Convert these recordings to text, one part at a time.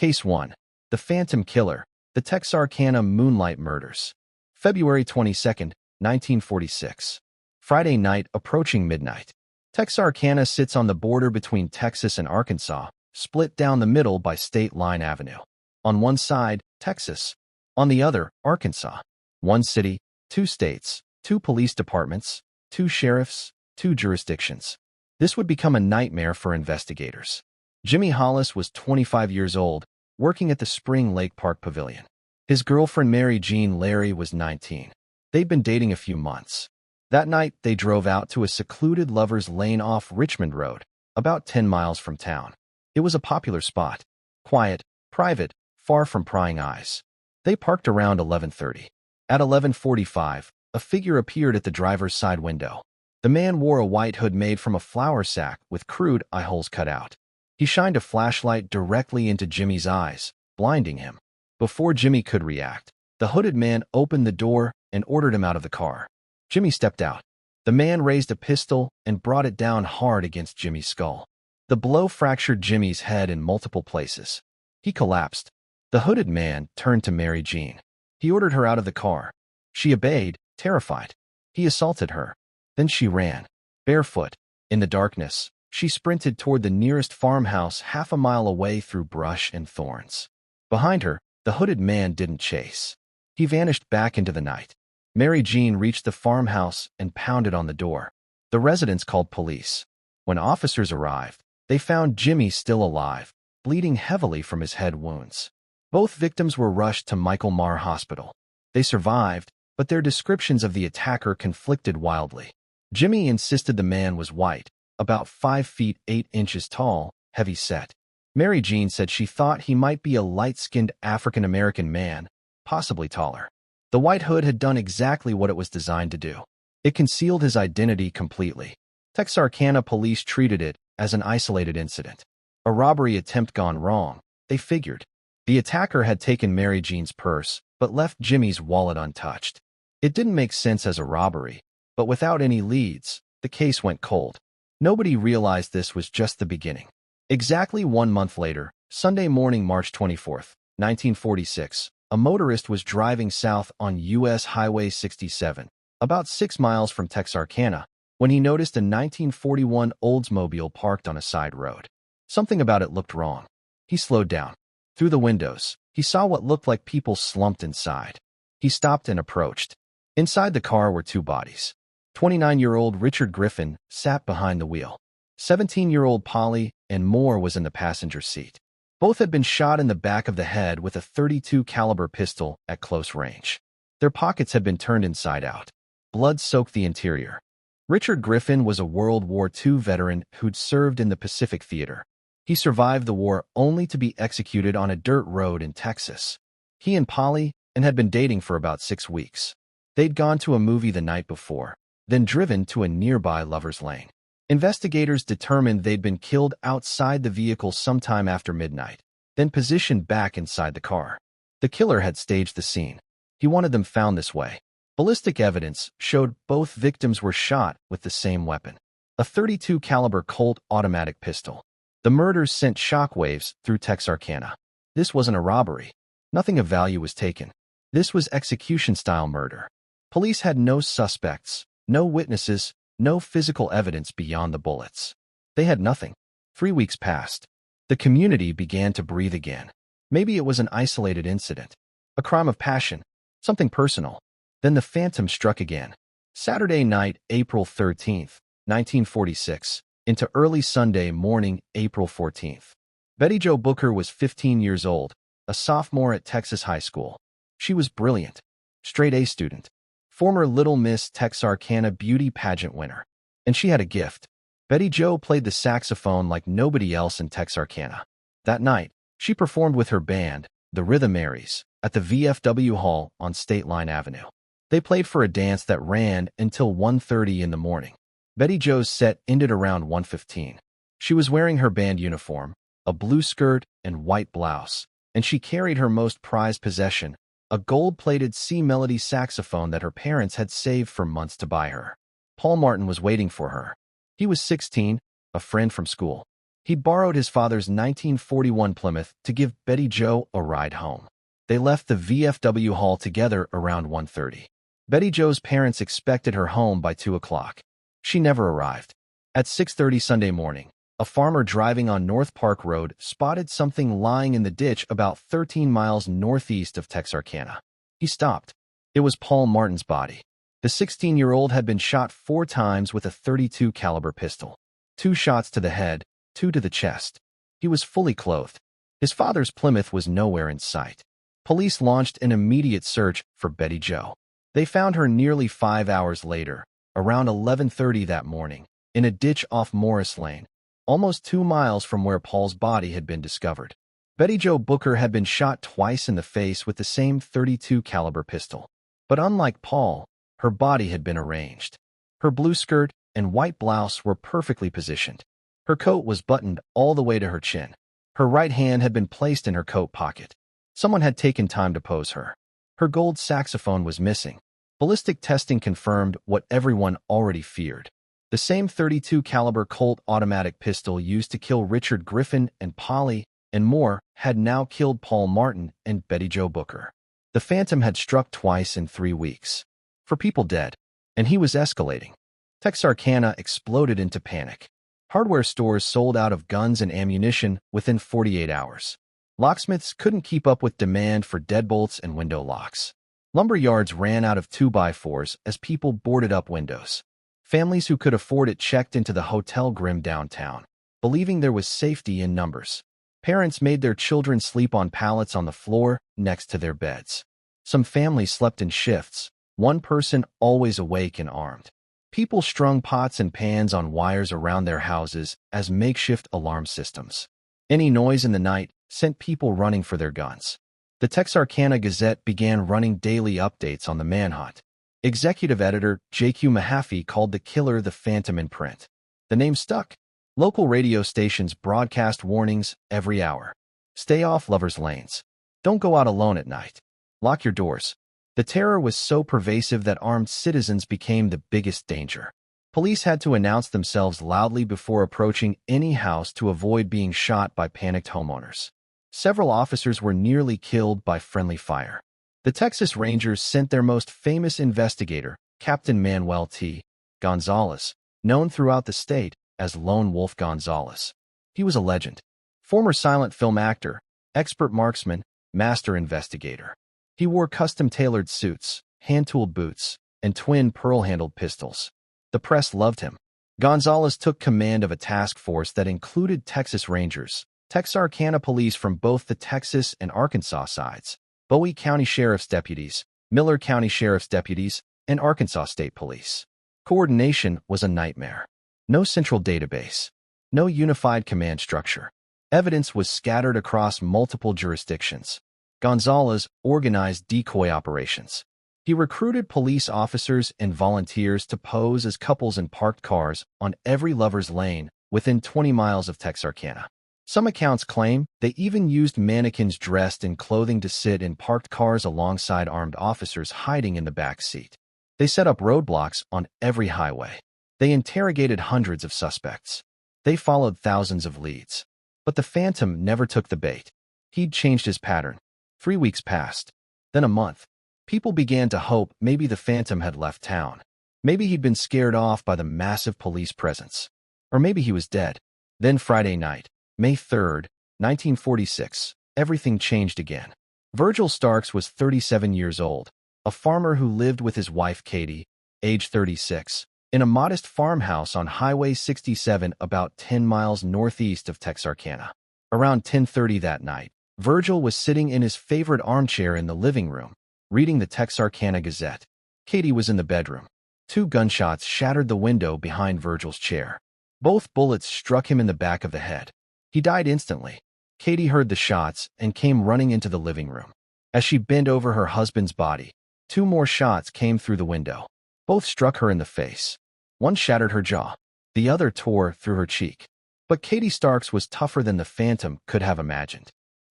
Case 1. The Phantom Killer, the Texarkana Moonlight Murders. February 22, 1946. Friday night approaching midnight. Texarkana sits on the border between Texas and Arkansas, split down the middle by State Line Avenue. On one side, Texas. On the other, Arkansas. One city, two states, two police departments, two sheriffs, two jurisdictions. This would become a nightmare for investigators. Jimmy Hollis was 25 years old, working at the Spring Lake Park Pavilion. His girlfriend Mary Jean Larry was 19. They'd been dating a few months. That night, they drove out to a secluded lover's lane off Richmond Road, about 10 miles from town. It was a popular spot. Quiet, private, far from prying eyes. They parked around 11:30. At 11:45, a figure appeared at the driver's side window. The man wore a white hood made from a flour sack with crude eye holes cut out. He shined a flashlight directly into Jimmy's eyes, blinding him. Before Jimmy could react, the hooded man opened the door and ordered him out of the car. Jimmy stepped out. The man raised a pistol and brought it down hard against Jimmy's skull. The blow fractured Jimmy's head in multiple places. He collapsed. The hooded man turned to Mary Jean. He ordered her out of the car. She obeyed, terrified. He assaulted her. Then she ran. Barefoot. In the darkness, she sprinted toward the nearest farmhouse half a mile away through brush and thorns. Behind her, the hooded man didn't chase. He vanished back into the night. Mary Jean reached the farmhouse and pounded on the door. The residents called police. When officers arrived, they found Jimmy still alive, bleeding heavily from his head wounds. Both victims were rushed to Michael Marr Hospital. They survived, but their descriptions of the attacker conflicted wildly. Jimmy insisted the man was white, about 5 feet 8 inches tall, heavy-set. Mary Jean said she thought he might be a light-skinned African-American man, possibly taller. The white hood had done exactly what it was designed to do. It concealed his identity completely. Texarkana police treated it as an isolated incident. A robbery attempt gone wrong, they figured. The attacker had taken Mary Jean's purse, but left Jimmy's wallet untouched. It didn't make sense as a robbery, but without any leads, the case went cold. Nobody realized this was just the beginning. Exactly 1 month later, Sunday morning, March 24, 1946, a motorist was driving south on U.S. Highway 67, about 6 miles from Texarkana, when he noticed a 1941 Oldsmobile parked on a side road. Something about it looked wrong. He slowed down. Through the windows, he saw what looked like people slumped inside. He stopped and approached. Inside the car were two bodies. 29-year-old Richard Griffin sat behind the wheel. 17-year-old Polly and Moore was in the passenger seat. Both had been shot in the back of the head with a .32 caliber pistol at close range. Their pockets had been turned inside out. Blood soaked the interior. Richard Griffin was a World War II veteran who'd served in the Pacific Theater. He survived the war only to be executed on a dirt road in Texas. He and Polly had been dating for about 6 weeks. They'd gone to a movie the night before, then driven to a nearby lover's lane. Investigators determined they'd been killed outside the vehicle sometime after midnight, then positioned back inside the car. The killer had staged the scene. He wanted them found this way. Ballistic evidence showed both victims were shot with the same weapon, a .32 caliber Colt automatic pistol. The murders sent shockwaves through Texarkana. This wasn't a robbery. Nothing of value was taken. This was execution-style murder. Police had no suspects, no witnesses, no physical evidence beyond the bullets. They had nothing. 3 weeks passed. The community began to breathe again. Maybe it was an isolated incident, a crime of passion, something personal. Then the phantom struck again. Saturday night, April 13th, 1946, into early Sunday morning, April 14th. Betty Jo Booker was 15 years old, a sophomore at Texas High School. She was brilliant, straight-A student, former Little Miss Texarkana beauty pageant winner. And she had a gift. Betty Jo played the saxophone like nobody else in Texarkana. That night, she performed with her band, the Rhythmaries, at the VFW Hall on State Line Avenue. They played for a dance that ran until 1:30 in the morning. Betty Jo's set ended around 1:15. She was wearing her band uniform, a blue skirt and white blouse, and she carried her most prized possession, a gold-plated C-Melody saxophone that her parents had saved for months to buy her. Paul Martin was waiting for her. He was 16, a friend from school. He borrowed his father's 1941 Plymouth to give Betty Jo a ride home. They left the VFW hall together around 1:30. Betty Jo's parents expected her home by 2 o'clock. She never arrived. At 6:30 Sunday morning, a farmer driving on North Park Road spotted something lying in the ditch about 13 miles northeast of Texarkana. He stopped. It was Paul Martin's body. The 16-year-old had been shot 4 times with a .32 caliber pistol. 2 shots to the head, 2 to the chest. He was fully clothed. His father's Plymouth was nowhere in sight. Police launched an immediate search for Betty Jo. They found her nearly 5 hours later, around 11:30 that morning, in a ditch off Morris Lane, almost 2 miles from where Paul's body had been discovered. Betty Jo Booker had been shot twice in the face with the same .32 caliber pistol. But unlike Paul, her body had been arranged. Her blue skirt and white blouse were perfectly positioned. Her coat was buttoned all the way to her chin. Her right hand had been placed in her coat pocket. Someone had taken time to pose her. Her gold saxophone was missing. Ballistic testing confirmed what everyone already feared. The same .32 caliber Colt automatic pistol used to kill Richard Griffin and Polly and more had now killed Paul Martin and Betty Jo Booker. The Phantom had struck twice in 3 weeks. 4 people dead, and he was escalating. Texarkana exploded into panic. Hardware stores sold out of guns and ammunition within 48 hours. Locksmiths couldn't keep up with demand for deadbolts and window locks. Lumber yards ran out of 2x4s as people boarded up windows. Families who could afford it checked into the Hotel Grimm downtown, believing there was safety in numbers. Parents made their children sleep on pallets on the floor next to their beds. Some families slept in shifts, one person always awake and armed. People strung pots and pans on wires around their houses as makeshift alarm systems. Any noise in the night sent people running for their guns. The Texarkana Gazette began running daily updates on the manhunt. Executive editor J.Q. Mahaffey called the killer the Phantom in print. The name stuck. Local radio stations broadcast warnings every hour. Stay off lovers' lanes. Don't go out alone at night. Lock your doors. The terror was so pervasive that armed citizens became the biggest danger. Police had to announce themselves loudly before approaching any house to avoid being shot by panicked homeowners. Several officers were nearly killed by friendly fire. The Texas Rangers sent their most famous investigator, Captain Manuel T. Gonzalez, known throughout the state as Lone Wolf Gonzalez. He was a legend. Former silent film actor, expert marksman, master investigator. He wore custom-tailored suits, hand-tooled boots, and twin pearl-handled pistols. The press loved him. Gonzalez took command of a task force that included Texas Rangers, Texarkana police from both the Texas and Arkansas sides, Bowie County Sheriff's deputies, Miller County Sheriff's deputies, and Arkansas State Police. Coordination was a nightmare. No central database. No unified command structure. Evidence was scattered across multiple jurisdictions. Gonzalez organized decoy operations. He recruited police officers and volunteers to pose as couples in parked cars on every lover's lane within 20 miles of Texarkana. Some accounts claim they even used mannequins dressed in clothing to sit in parked cars alongside armed officers hiding in the back seat. They set up roadblocks on every highway. They interrogated hundreds of suspects. They followed thousands of leads. But the Phantom never took the bait. He'd changed his pattern. 3 weeks passed. Then a month. People began to hope maybe the Phantom had left town. Maybe he'd been scared off by the massive police presence. Or maybe he was dead. Then Friday night, May 3rd, 1946, everything changed again. Virgil Starks was 37 years old, a farmer who lived with his wife Katie, age 36, in a modest farmhouse on Highway 67 about 10 miles northeast of Texarkana. Around 10:30 that night, Virgil was sitting in his favorite armchair in the living room, reading the Texarkana Gazette. Katie was in the bedroom. 2 gunshots shattered the window behind Virgil's chair. Both bullets struck him in the back of the head. He died instantly. Katie heard the shots and came running into the living room. As she bent over her husband's body, 2 more shots came through the window. Both struck her in the face. One shattered her jaw. The other tore through her cheek. But Katie Starks was tougher than the Phantom could have imagined.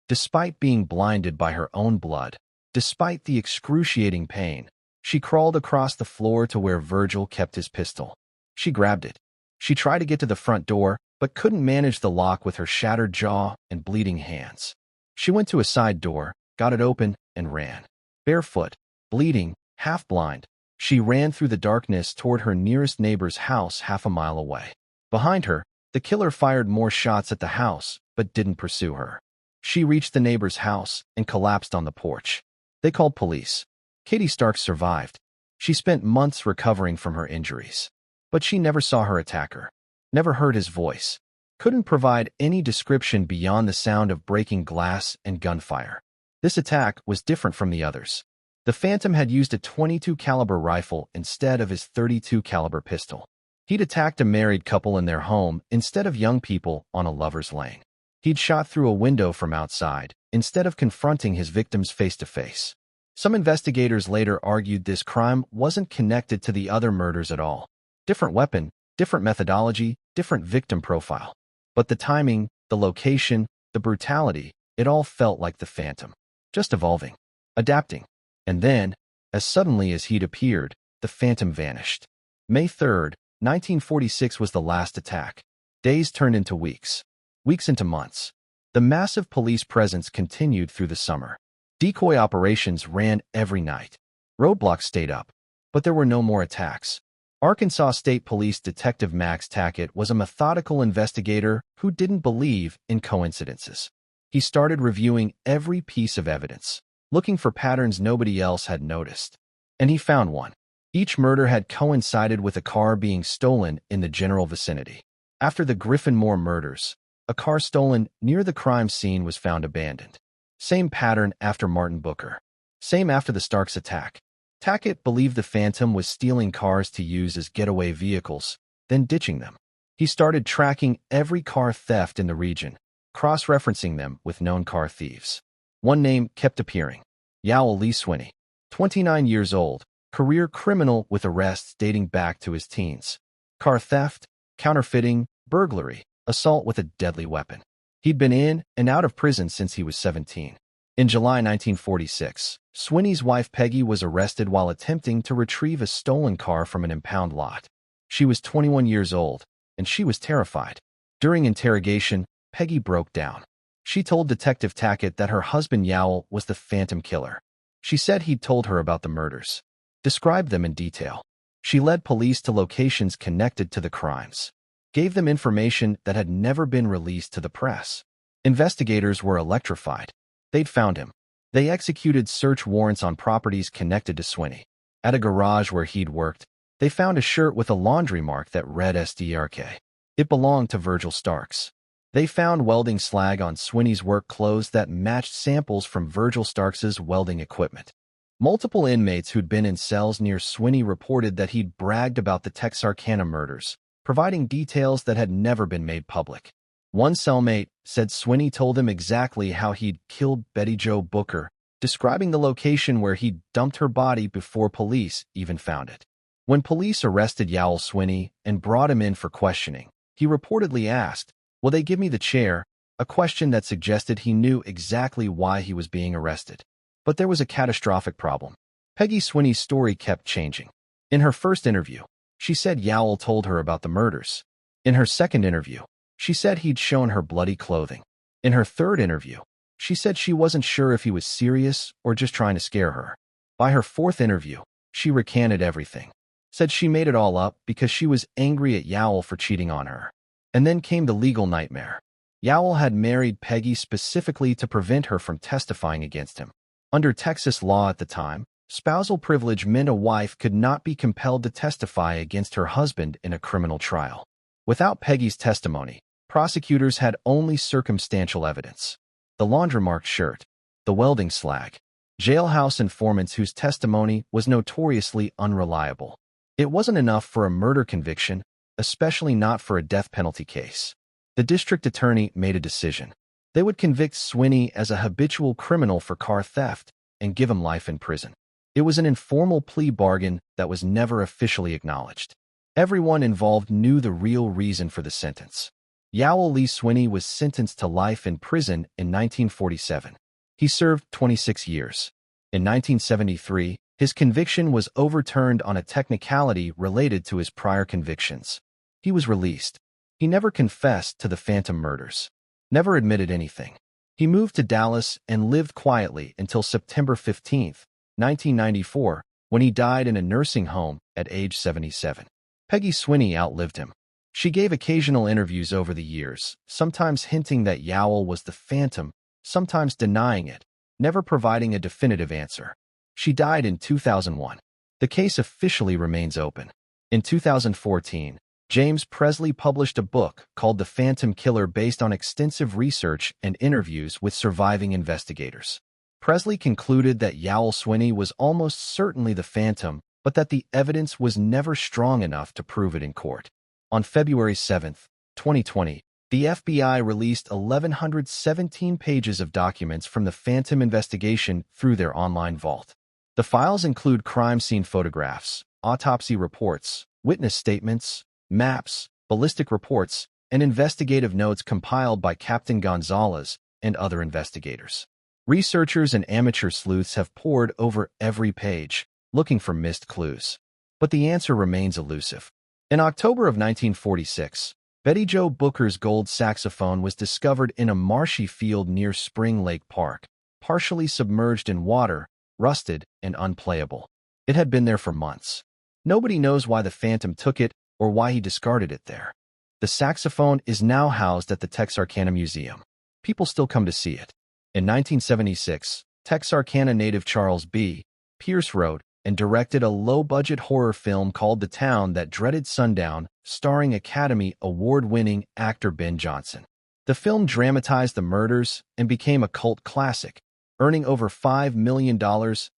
Despite being blinded by her own blood, despite the excruciating pain, she crawled across the floor to where Virgil kept his pistol. She grabbed it. She tried to get to the front door, but couldn't manage the lock with her shattered jaw and bleeding hands. She went to a side door, got it open, and ran. Barefoot, bleeding, half-blind, she ran through the darkness toward her nearest neighbor's house half a mile away. Behind her, the killer fired more shots at the house, but didn't pursue her. She reached the neighbor's house and collapsed on the porch. They called police. Katie Starks survived. She spent months recovering from her injuries. But she never saw her attacker, never heard his voice, couldn't provide any description beyond the sound of breaking glass and gunfire. This attack was different from the others. The Phantom had used a .22 caliber rifle instead of his .32 caliber pistol. He'd attacked a married couple in their home instead of young people on a lover's lane. He'd shot through a window from outside instead of confronting his victims face-to-face. Some investigators later argued this crime wasn't connected to the other murders at all. Different weapon, different methodology, different victim profile. But the timing, the location, the brutality, it all felt like the Phantom. Just evolving, adapting. And then, as suddenly as he'd appeared, the Phantom vanished. May 3rd, 1946 was the last attack. Days turned into weeks. Weeks into months. The massive police presence continued through the summer. Decoy operations ran every night. Roadblocks stayed up. But there were no more attacks. Arkansas State Police Detective Max Tackett was a methodical investigator who didn't believe in coincidences. He started reviewing every piece of evidence, looking for patterns nobody else had noticed. And he found one. Each murder had coincided with a car being stolen in the general vicinity. After the Griffin Moore murders, a car stolen near the crime scene was found abandoned. Same pattern after Martin Booker. Same after the Starks attack. Tackett believed the Phantom was stealing cars to use as getaway vehicles, then ditching them. He started tracking every car theft in the region, cross-referencing them with known car thieves. One name kept appearing. Yowl Lee Swinney. 29 years old, career criminal with arrests dating back to his teens. Car theft, counterfeiting, burglary, assault with a deadly weapon. He'd been in and out of prison since he was 17. In July 1946, Swinney's wife Peggy was arrested while attempting to retrieve a stolen car from an impound lot. She was 21 years old, and she was terrified. During interrogation, Peggy broke down. She told Detective Tackett that her husband Yowl was the Phantom killer. She said he'd told her about the murders, described them in detail. She led police to locations connected to the crimes, gave them information that had never been released to the press. Investigators were electrified. They'd found him. They executed search warrants on properties connected to Swinney. At a garage where he'd worked, they found a shirt with a laundry mark that read SDRK. It belonged to Virgil Starks. They found welding slag on Swinney's work clothes that matched samples from Virgil Starks's welding equipment. Multiple inmates who'd been in cells near Swinney reported that he'd bragged about the Texarkana murders, providing details that had never been made public. One cellmate said Swinney told him exactly how he'd killed Betty Jo Booker, describing the location where he'd dumped her body before police even found it. When police arrested Yowl Swinney and brought him in for questioning, he reportedly asked, "Will they give me the chair?" a question that suggested he knew exactly why he was being arrested. But there was a catastrophic problem. Peggy Swinney's story kept changing. In her first interview, she said Yowl told her about the murders. In her second interview, she said he'd shown her bloody clothing. In her third interview, she said she wasn't sure if he was serious or just trying to scare her. By her fourth interview, she recanted everything. Said she made it all up because she was angry at Yowl for cheating on her. And then came the legal nightmare. Yowl had married Peggy specifically to prevent her from testifying against him. Under Texas law at the time, spousal privilege meant a wife could not be compelled to testify against her husband in a criminal trial. Without Peggy's testimony, prosecutors had only circumstantial evidence. The laundry-marked shirt, the welding slag, jailhouse informants whose testimony was notoriously unreliable. It wasn't enough for a murder conviction, especially not for a death penalty case. The district attorney made a decision. They would convict Swinney as a habitual criminal for car theft and give him life in prison. It was an informal plea bargain that was never officially acknowledged. Everyone involved knew the real reason for the sentence. Yowl Lee Swinney was sentenced to life in prison in 1947. He served 26 years. In 1973, his conviction was overturned on a technicality related to his prior convictions. He was released. He never confessed to the phantom murders, never admitted anything. He moved to Dallas and lived quietly until September 15, 1994, when he died in a nursing home at age 77. Peggy Swinney outlived him. She gave occasional interviews over the years, sometimes hinting that Yowl was the phantom, sometimes denying it, never providing a definitive answer. She died in 2001. The case officially remains open. In 2014, James Presley published a book called The Phantom Killer based on extensive research and interviews with surviving investigators. Presley concluded that Yowl Swinney was almost certainly the phantom, but that the evidence was never strong enough to prove it in court. On February 7, 2020, the FBI released 1,117 pages of documents from the Phantom investigation through their online vault. The files include crime scene photographs, autopsy reports, witness statements, maps, ballistic reports, and investigative notes compiled by Captain Gonzalez and other investigators. Researchers and amateur sleuths have pored over every page, looking for missed clues. But the answer remains elusive. In October of 1946, Betty Jo Booker's gold saxophone was discovered in a marshy field near Spring Lake Park, partially submerged in water, rusted, and unplayable. It had been there for months. Nobody knows why the phantom took it or why he discarded it there. The saxophone is now housed at the Texarkana Museum. People still come to see it. In 1976, Texarkana native Charles B. Pierce wrote and directed a low-budget horror film called The Town That Dreaded Sundown, starring Academy Award-winning actor Ben Johnson. The film dramatized the murders and became a cult classic, earning over $5 million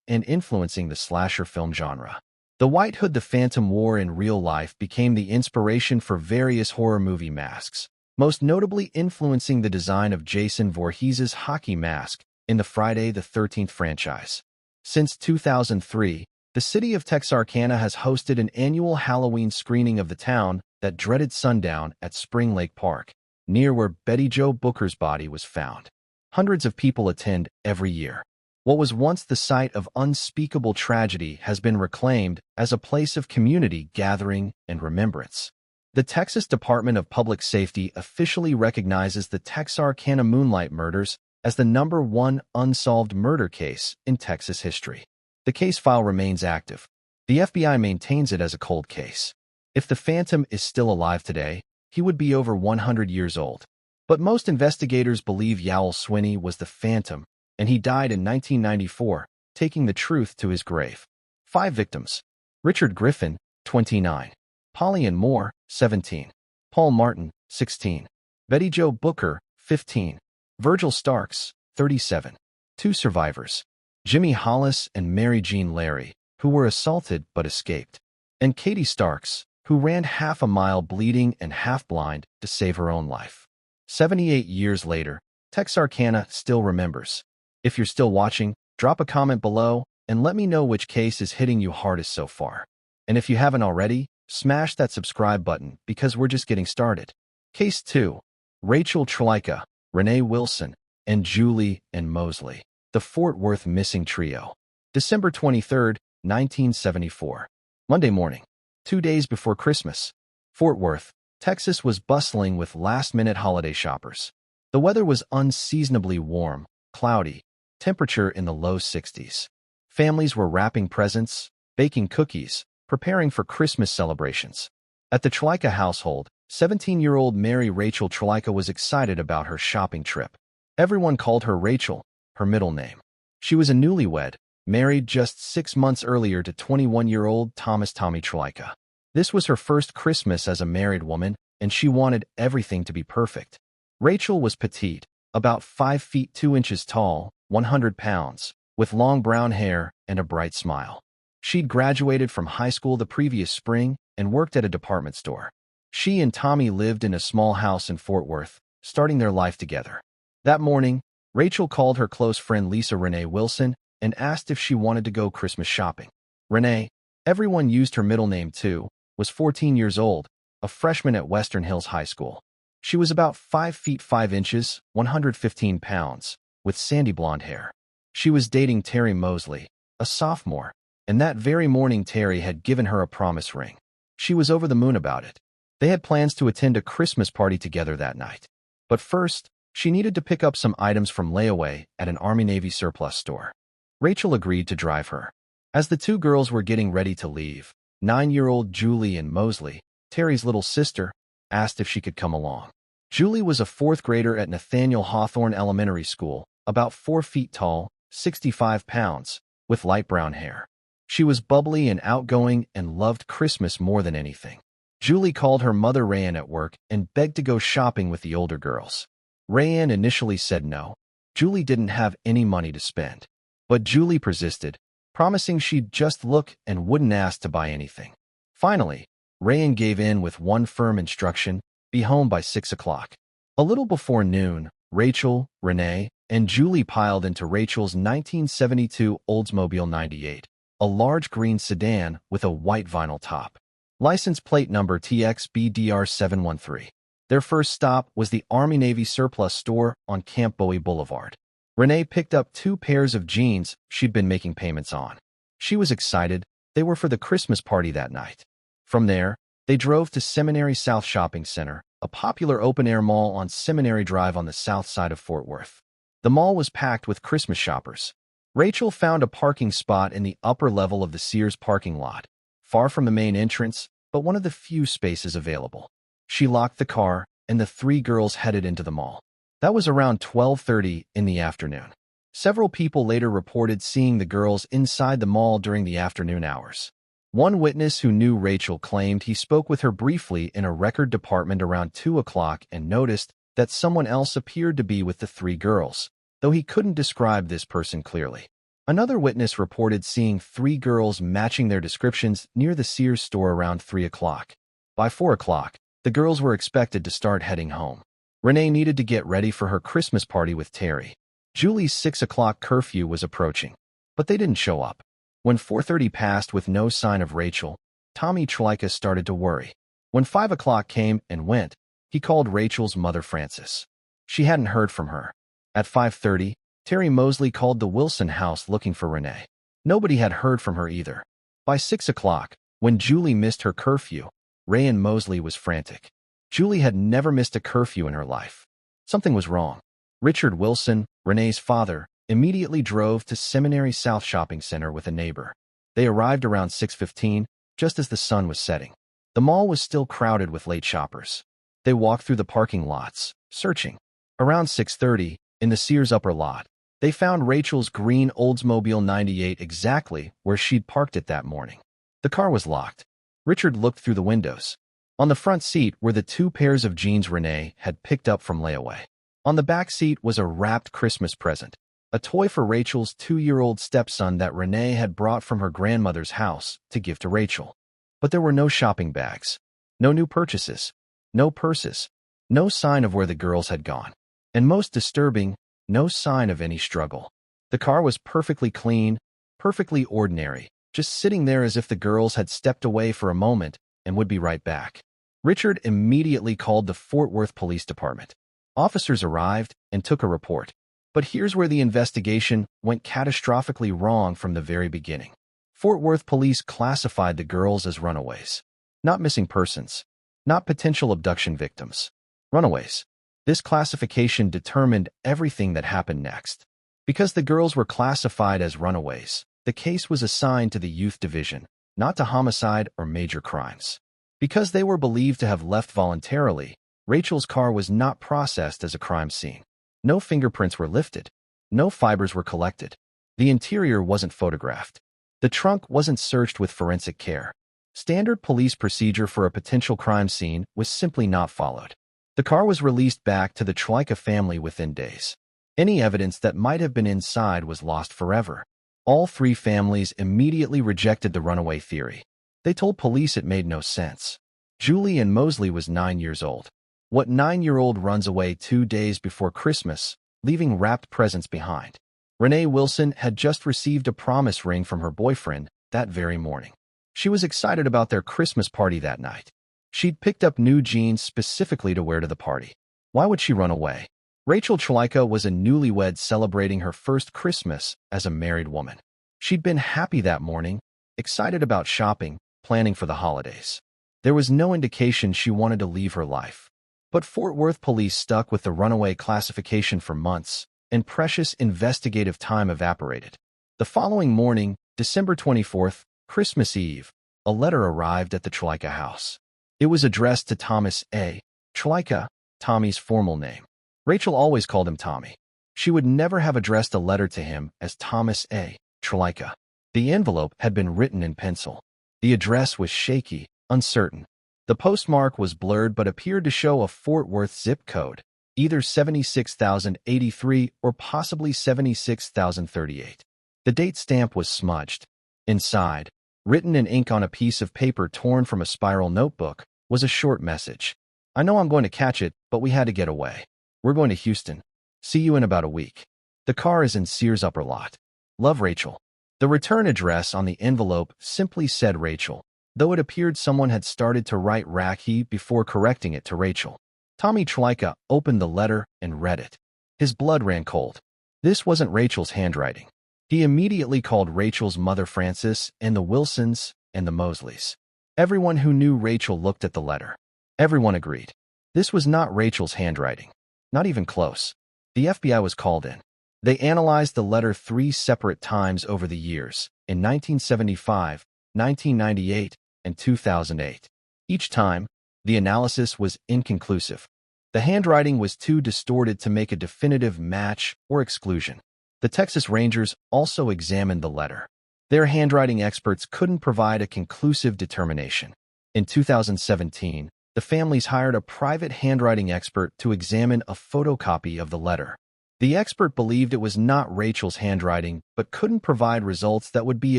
and influencing the slasher film genre. The white hood the Phantom wore in real life became the inspiration for various horror movie masks, most notably influencing the design of Jason Voorhees' hockey mask in the Friday the 13th franchise. Since 2003, the city of Texarkana has hosted an annual Halloween screening of The Town That Dreaded Sundown at Spring Lake Park, near where Betty Jo Booker's body was found. Hundreds of people attend every year. What was once the site of unspeakable tragedy has been reclaimed as a place of community gathering and remembrance. The Texas Department of Public Safety officially recognizes the Texarkana Moonlight murders as the #1 unsolved murder case in Texas history. The case file remains active. The FBI maintains it as a cold case. If the Phantom is still alive today, he would be over 100 years old. But most investigators believe Yowl Swinney was the Phantom, and he died in 1994, taking the truth to his grave. 5 victims: Richard Griffin, 29. Polly Ann Moore, 17. Paul Martin, 16. Betty Jo Booker, 15. Virgil Starks, 37. 2 survivors: Jimmy Hollis and Mary Jean Larry, who were assaulted but escaped, and Katie Starks, who ran half a mile bleeding and half blind to save her own life. 78 years later, Texarkana still remembers. If you're still watching, drop a comment below and let me know which case is hitting you hardest so far. And if you haven't already, smash that subscribe button because we're just getting started. Case 2. Rachel Trelica, Renee Wilson, and Julie and Mosley. The Fort Worth Missing Trio. December 23, 1974. Monday morning, 2 days before Christmas. Fort Worth, Texas was bustling with last-minute holiday shoppers. The weather was unseasonably warm, cloudy, temperature in the low 60s. Families were wrapping presents, baking cookies, preparing for Christmas celebrations. At the Trelica household, 17-year-old Mary Rachel Trelica was excited about her shopping trip. Everyone called her Rachel, her middle name. She was a newlywed, married just 6 months earlier to 21-year-old Thomas Tommy Trelica. This was her first Christmas as a married woman, and she wanted everything to be perfect. Rachel was petite, about 5 feet 2 inches tall, 100 pounds, with long brown hair and a bright smile. She'd graduated from high school the previous spring and worked at a department store. She and Tommy lived in a small house in Fort Worth, starting their life together. That morning, Rachel called her close friend Lisa Renee Wilson and asked if she wanted to go Christmas shopping. Renee, everyone used her middle name too, was 14 years old, a freshman at Western Hills High School. She was about 5 feet 5 inches, 115 pounds, with sandy blonde hair. She was dating Terry Mosley, a sophomore, and that very morning Terry had given her a promise ring. She was over the moon about it. They had plans to attend a Christmas party together that night. But first, she needed to pick up some items from layaway at an Army-Navy surplus store. Rachel agreed to drive her. As the two girls were getting ready to leave, 9-year-old Julie and Mosley, Terry's little sister, asked if she could come along. Julie was a fourth grader at Nathaniel Hawthorne Elementary School, about 4 feet tall, 65 pounds, with light brown hair. She was bubbly and outgoing and loved Christmas more than anything. Julie called her mother Rayanne at work and begged to go shopping with the older girls. Rayanne initially said no. Julie didn't have any money to spend. But Julie persisted, promising she'd just look and wouldn't ask to buy anything. Finally, Rayanne gave in with one firm instruction: be home by 6 o'clock. A little before noon, Rachel, Renee, and Julie piled into Rachel's 1972 Oldsmobile 98, a large green sedan with a white vinyl top. License plate number TXBDR713. Their first stop was the Army-Navy surplus store on Camp Bowie Boulevard. Renee picked up 2 pairs of jeans she'd been making payments on. She was excited. They were for the Christmas party that night. From there, they drove to Seminary South Shopping Center, a popular open-air mall on Seminary Drive on the south side of Fort Worth. The mall was packed with Christmas shoppers. Rachel found a parking spot in the upper level of the Sears parking lot, far from the main entrance, but one of the few spaces available. She locked the car, and the 3 girls headed into the mall. That was around 12:30 in the afternoon. Several people later reported seeing the girls inside the mall during the afternoon hours. One witness who knew Rachel claimed he spoke with her briefly in a record department around 2 o'clock and noticed that someone else appeared to be with the 3 girls, though he couldn't describe this person clearly. Another witness reported seeing 3 girls matching their descriptions near the Sears store around 3 o'clock. By 4 o'clock, the girls were expected to start heading home. Renee needed to get ready for her Christmas party with Terry. Julie's 6 o'clock curfew was approaching, but they didn't show up. When 4:30 passed with no sign of Rachel, Tommy Chlyka started to worry. When 5 o'clock came and went, he called Rachel's mother Frances. She hadn't heard from her. At 5:30, Terry Mosley called the Wilson house looking for Renee. Nobody had heard from her either. By 6 o'clock, when Julie missed her curfew, Rayanne Mosley was frantic. Julie had never missed a curfew in her life. Something was wrong. Richard Wilson, Renee's father, immediately drove to Seminary South Shopping Center with a neighbor. They arrived around 6:15, just as the sun was setting. The mall was still crowded with late shoppers. They walked through the parking lots, searching. Around 6:30, in the Sears upper lot, they found Rachel's green Oldsmobile 98 exactly where she'd parked it that morning. The car was locked. Richard looked through the windows. On the front seat were the 2 pairs of jeans Renee had picked up from layaway. On the back seat was a wrapped Christmas present, a toy for Rachel's 2-year-old stepson that Renee had brought from her grandmother's house to give to Rachel. But there were no shopping bags, no new purchases, no purses, no sign of where the girls had gone. And most disturbing, no sign of any struggle. The car was perfectly clean, perfectly ordinary, just sitting there as if the girls had stepped away for a moment and would be right back. Richard immediately called the Fort Worth Police Department. Officers arrived and took a report. But here's where the investigation went catastrophically wrong from the very beginning. Fort Worth police classified the girls as runaways. Not missing persons. Not potential abduction victims. Runaways. This classification determined everything that happened next. Because the girls were classified as runaways, the case was assigned to the Youth Division, not to homicide or major crimes. Because they were believed to have left voluntarily, Rachel's car was not processed as a crime scene. No fingerprints were lifted. No fibers were collected. The interior wasn't photographed. The trunk wasn't searched with forensic care. Standard police procedure for a potential crime scene was simply not followed. The car was released back to the Chlyka family within days. Any evidence that might have been inside was lost forever. All 3 families immediately rejected the runaway theory. They told police it made no sense. Julie and Mosley was 9 years old. What 9-year-old runs away 2 days before Christmas, leaving wrapped presents behind? Renee Wilson had just received a promise ring from her boyfriend that very morning. She was excited about their Christmas party that night. She'd picked up new jeans specifically to wear to the party. Why would she run away? Rachel Chlyka was a newlywed celebrating her first Christmas as a married woman. She'd been happy that morning, excited about shopping, planning for the holidays. There was no indication she wanted to leave her life. But Fort Worth police stuck with the runaway classification for months, and precious investigative time evaporated. The following morning, December 24th, Christmas Eve, a letter arrived at the Chalika house. It was addressed to Thomas A. Chalika, Tommy's formal name. Rachel always called him Tommy. She would never have addressed a letter to him as Thomas A. Chalika. The envelope had been written in pencil. The address was shaky, uncertain. The postmark was blurred but appeared to show a Fort Worth zip code, either 76,083 or possibly 76,038. The date stamp was smudged. Inside, written in ink on a piece of paper torn from a spiral notebook, was a short message. I know I'm going to catch it, but we had to get away. We're going to Houston. See you in about a week. The car is in Sears Upper Lot. Love, Rachel. The return address on the envelope simply said Rachel, though it appeared someone had started to write Raki before correcting it to Rachel. Tommy Chalika opened the letter and read it. His blood ran cold. This wasn't Rachel's handwriting. He immediately called Rachel's mother Frances and the Wilsons and the Mosleys. Everyone who knew Rachel looked at the letter. Everyone agreed. This was not Rachel's handwriting. Not even close. The FBI was called in. They analyzed the letter 3 separate times over the years, in 1975, 1998, and 2008. Each time, the analysis was inconclusive. The handwriting was too distorted to make a definitive match or exclusion. The Texas Rangers also examined the letter. Their handwriting experts couldn't provide a conclusive determination. In 2017, the families hired a private handwriting expert to examine a photocopy of the letter. The expert believed it was not Rachel's handwriting, but couldn't provide results that would be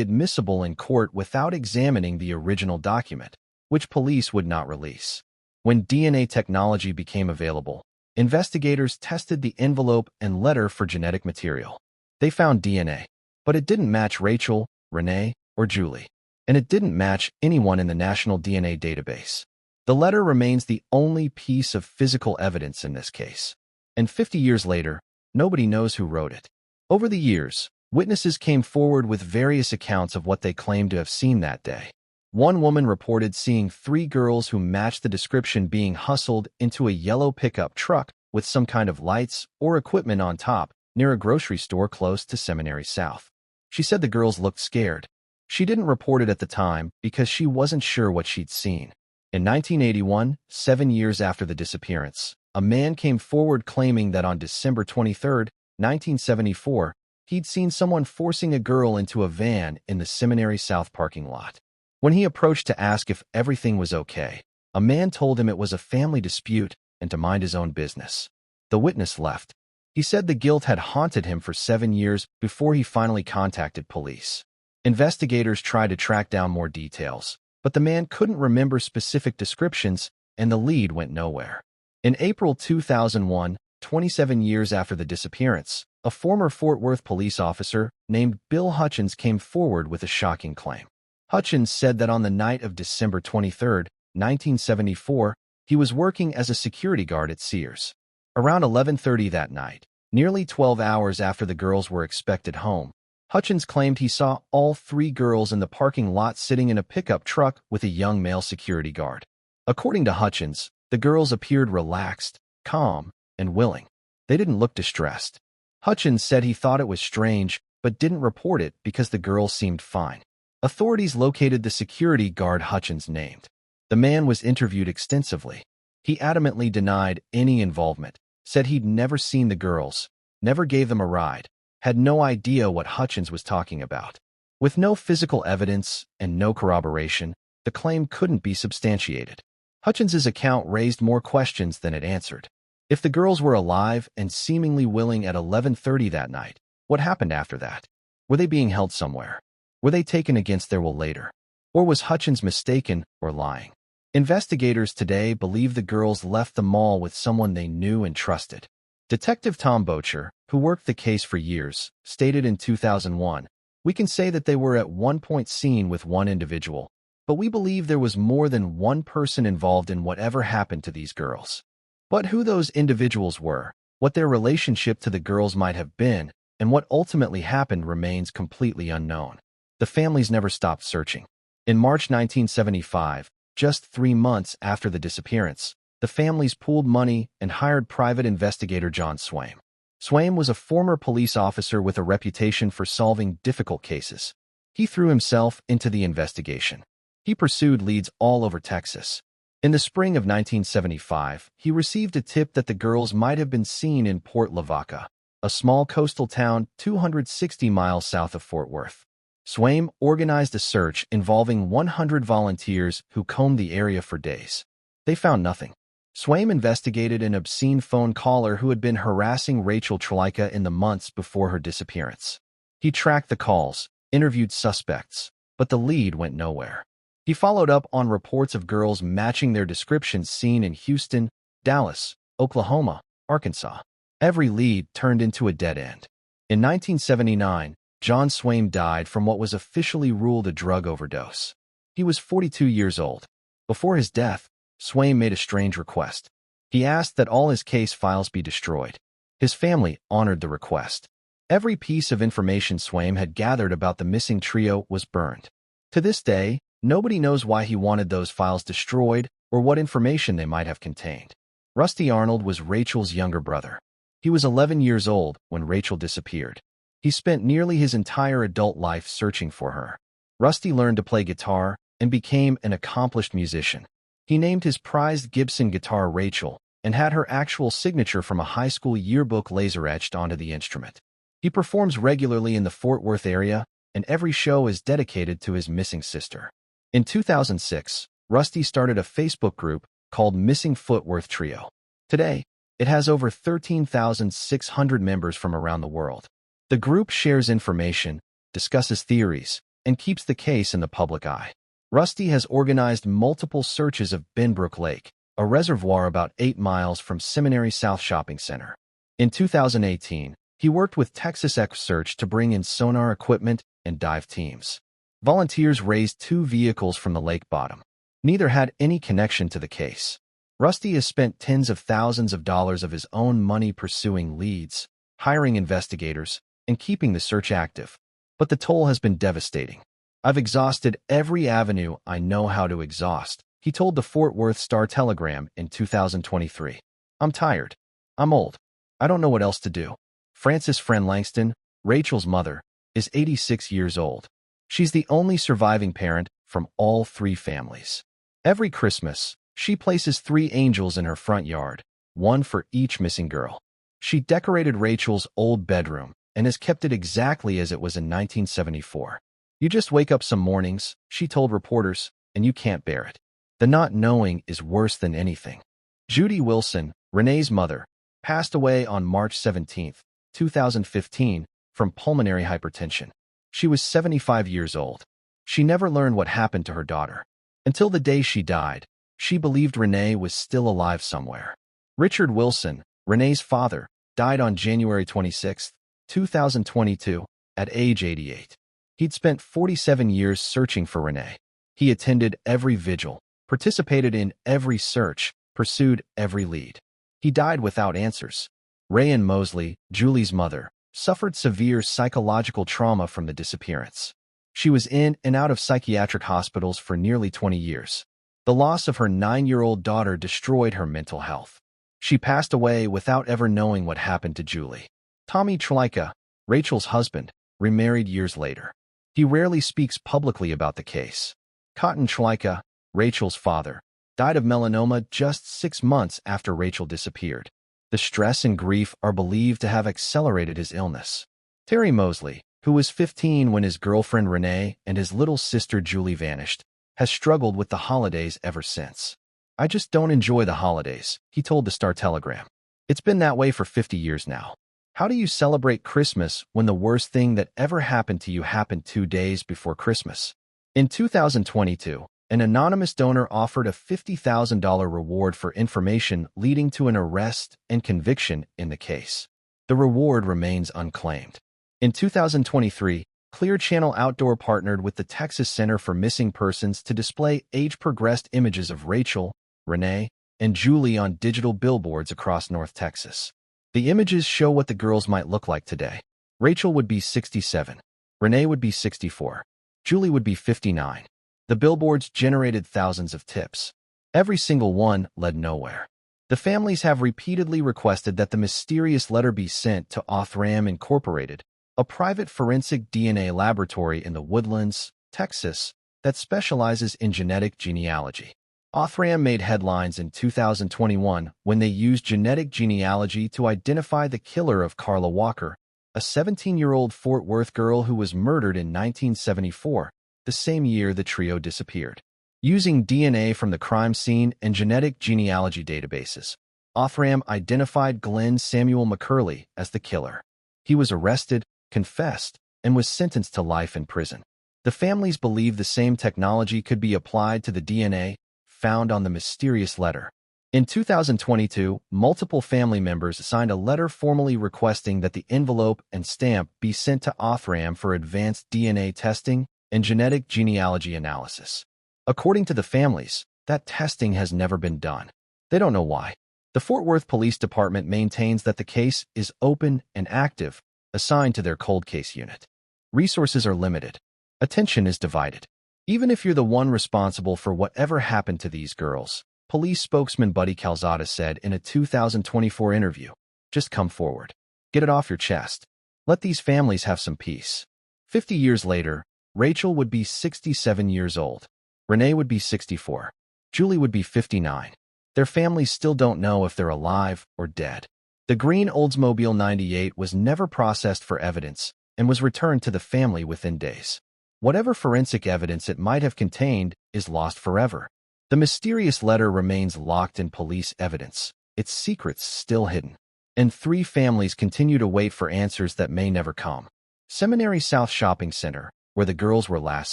admissible in court without examining the original document, which police would not release. When DNA technology became available, investigators tested the envelope and letter for genetic material. They found DNA, but it didn't match Rachel, Renee, or Julie, and it didn't match anyone in the National DNA Database. The letter remains the only piece of physical evidence in this case. And 50 years later, nobody knows who wrote it. Over the years, witnesses came forward with various accounts of what they claimed to have seen that day. One woman reported seeing 3 girls who matched the description being hustled into a yellow pickup truck with some kind of lights or equipment on top near a grocery store close to Seminary South. She said the girls looked scared. She didn't report it at the time because she wasn't sure what she'd seen. In 1981, 7 years after the disappearance, a man came forward claiming that on December 23, 1974, he'd seen someone forcing a girl into a van in the Seminary South parking lot. When he approached to ask if everything was okay, a man told him it was a family dispute and to mind his own business. The witness left. He said the guilt had haunted him for 7 years before he finally contacted police. Investigators tried to track down more details, but the man couldn't remember specific descriptions and the lead went nowhere. In April 2001, 27 years after the disappearance, a former Fort Worth police officer named Bill Hutchins came forward with a shocking claim. Hutchins said that on the night of December 23, 1974, he was working as a security guard at Sears. Around 11:30 that night, nearly 12 hours after the girls were expected home, Hutchins claimed he saw all 3 girls in the parking lot sitting in a pickup truck with a young male security guard. According to Hutchins, the girls appeared relaxed, calm, and willing. They didn't look distressed. Hutchins said he thought it was strange, but didn't report it because the girls seemed fine. Authorities located the security guard Hutchins named. The man was interviewed extensively. He adamantly denied any involvement, said he'd never seen the girls, never gave them a ride, had no idea what Hutchins was talking about. With no physical evidence and no corroboration, the claim couldn't be substantiated. Hutchins's account raised more questions than it answered. If the girls were alive and seemingly willing at 11:30 that night, what happened after that? Were they being held somewhere? Were they taken against their will later? Or was Hutchins mistaken or lying? Investigators today believe the girls left the mall with someone they knew and trusted. Detective Tom Bocher, who worked the case for years, stated in 2001, "We can say that they were at one point seen with one individual, but we believe there was more than one person involved in whatever happened to these girls. But who those individuals were, what their relationship to the girls might have been, and what ultimately happened remains completely unknown." The families never stopped searching. In March 1975, Just 3 months after the disappearance, the families pooled money and hired private investigator John Swaim. Swaim was a former police officer with a reputation for solving difficult cases. He threw himself into the investigation. He pursued leads all over Texas. In the spring of 1975, he received a tip that the girls might have been seen in Port Lavaca, a small coastal town 260 miles south of Fort Worth. Swaim organized a search involving 100 volunteers who combed the area for days. They found nothing. Swaim investigated an obscene phone caller who had been harassing Rachel Trelika in the months before her disappearance. He tracked the calls, interviewed suspects, but the lead went nowhere. He followed up on reports of girls matching their descriptions seen in Houston, Dallas, Oklahoma, Arkansas. Every lead turned into a dead end. In 1979, John Swaim died from what was officially ruled a drug overdose. He was 42 years old. Before his death, Swaim made a strange request. He asked that all his case files be destroyed. His family honored the request. Every piece of information Swaim had gathered about the missing trio was burned. To this day, nobody knows why he wanted those files destroyed or what information they might have contained. Rusty Arnold was Rachel's younger brother. He was 11 years old when Rachel disappeared. He spent nearly his entire adult life searching for her. Rusty learned to play guitar and became an accomplished musician. He named his prized Gibson guitar Rachel and had her actual signature from a high school yearbook laser-etched onto the instrument. He performs regularly in the Fort Worth area, and every show is dedicated to his missing sister. In 2006, Rusty started a Facebook group called Missing Fort Worth Trio. Today, it has over 13,600 members from around the world. The group shares information, discusses theories, and keeps the case in the public eye. Rusty has organized multiple searches of Benbrook Lake, a reservoir about 8 miles from Seminary South Shopping Center. In 2018, he worked with Texas Search to bring in sonar equipment and dive teams. Volunteers raised 2 vehicles from the lake bottom. Neither had any connection to the case. Rusty has spent tens of thousands of dollars of his own money pursuing leads, hiring investigators, and keeping the search active. But the toll has been devastating. "I've exhausted every avenue I know how to exhaust," he told the Fort Worth Star-Telegram in 2023. "I'm tired. I'm old. I don't know what else to do." Frances Friend Langston, Rachel's mother, is 86 years old. She's the only surviving parent from all 3 families. Every Christmas, she places 3 angels in her front yard, 1 for each missing girl. She decorated Rachel's old bedroom and has kept it exactly as it was in 1974. "You just wake up some mornings," she told reporters, "and you can't bear it. The not knowing is worse than anything." Judy Wilson, Renee's mother, passed away on March 17, 2015, from pulmonary hypertension. She was 75 years old. She never learned what happened to her daughter. Until the day she died, she believed Renee was still alive somewhere. Richard Wilson, Renee's father, died on January 26, 2022, at age 88. He'd spent 47 years searching for Renee. He attended every vigil, participated in every search, pursued every lead. He died without answers. Rayanne Mosley, Julie's mother, suffered severe psychological trauma from the disappearance. She was in and out of psychiatric hospitals for nearly 20 years. The loss of her 9-year-old daughter destroyed her mental health. She passed away without ever knowing what happened to Julie. Tommy Trelika, Rachel's husband, remarried years later. He rarely speaks publicly about the case. Cotton Trelika, Rachel's father, died of melanoma just 6 months after Rachel disappeared. The stress and grief are believed to have accelerated his illness. Terry Mosley, who was 15 when his girlfriend Renee and his little sister Julie vanished, has struggled with the holidays ever since. "I just don't enjoy the holidays," he told the Star-Telegram. "It's been that way for 50 years now. How do you celebrate Christmas when the worst thing that ever happened to you happened 2 days before Christmas?" In 2022, an anonymous donor offered a $50,000 reward for information leading to an arrest and conviction in the case. The reward remains unclaimed. In 2023, Clear Channel Outdoor partnered with the Texas Center for Missing Persons to display age-progressed images of Rachel, Renee, and Julie on digital billboards across North Texas. The images show what the girls might look like today. Rachel would be 67. Renee would be 64. Julie would be 59. The billboards generated thousands of tips. Every single one led nowhere. The families have repeatedly requested that the mysterious letter be sent to Othram Incorporated, a private forensic DNA laboratory in the Woodlands, Texas, that specializes in genetic genealogy. Othram made headlines in 2021 when they used genetic genealogy to identify the killer of Carla Walker, a 17-year-old Fort Worth girl who was murdered in 1974, the same year the trio disappeared. Using DNA from the crime scene and genetic genealogy databases, Othram identified Glenn Samuel McCurley as the killer. He was arrested, confessed, and was sentenced to life in prison. The families believe the same technology could be applied to the DNA found on the mysterious letter. In 2022, multiple family members signed a letter formally requesting that the envelope and stamp be sent to Othram for advanced DNA testing and genetic genealogy analysis. According to the families, that testing has never been done. They don't know why. The Fort Worth Police Department maintains that the case is open and active, assigned to their cold case unit. Resources are limited. Attention is divided. Even if you're the one responsible for whatever happened to these girls, police spokesman Buddy Calzada said in a 2024 interview, just come forward. Get it off your chest. Let these families have some peace. 50 years later, Rachel would be 67 years old. Renee would be 64. Julie would be 59. Their families still don't know if they're alive or dead. The green Oldsmobile 98 was never processed for evidence and was returned to the family within days. Whatever forensic evidence it might have contained is lost forever. The mysterious letter remains locked in police evidence, its secrets still hidden. And 3 families continue to wait for answers that may never come. Seminary South Shopping Center, where the girls were last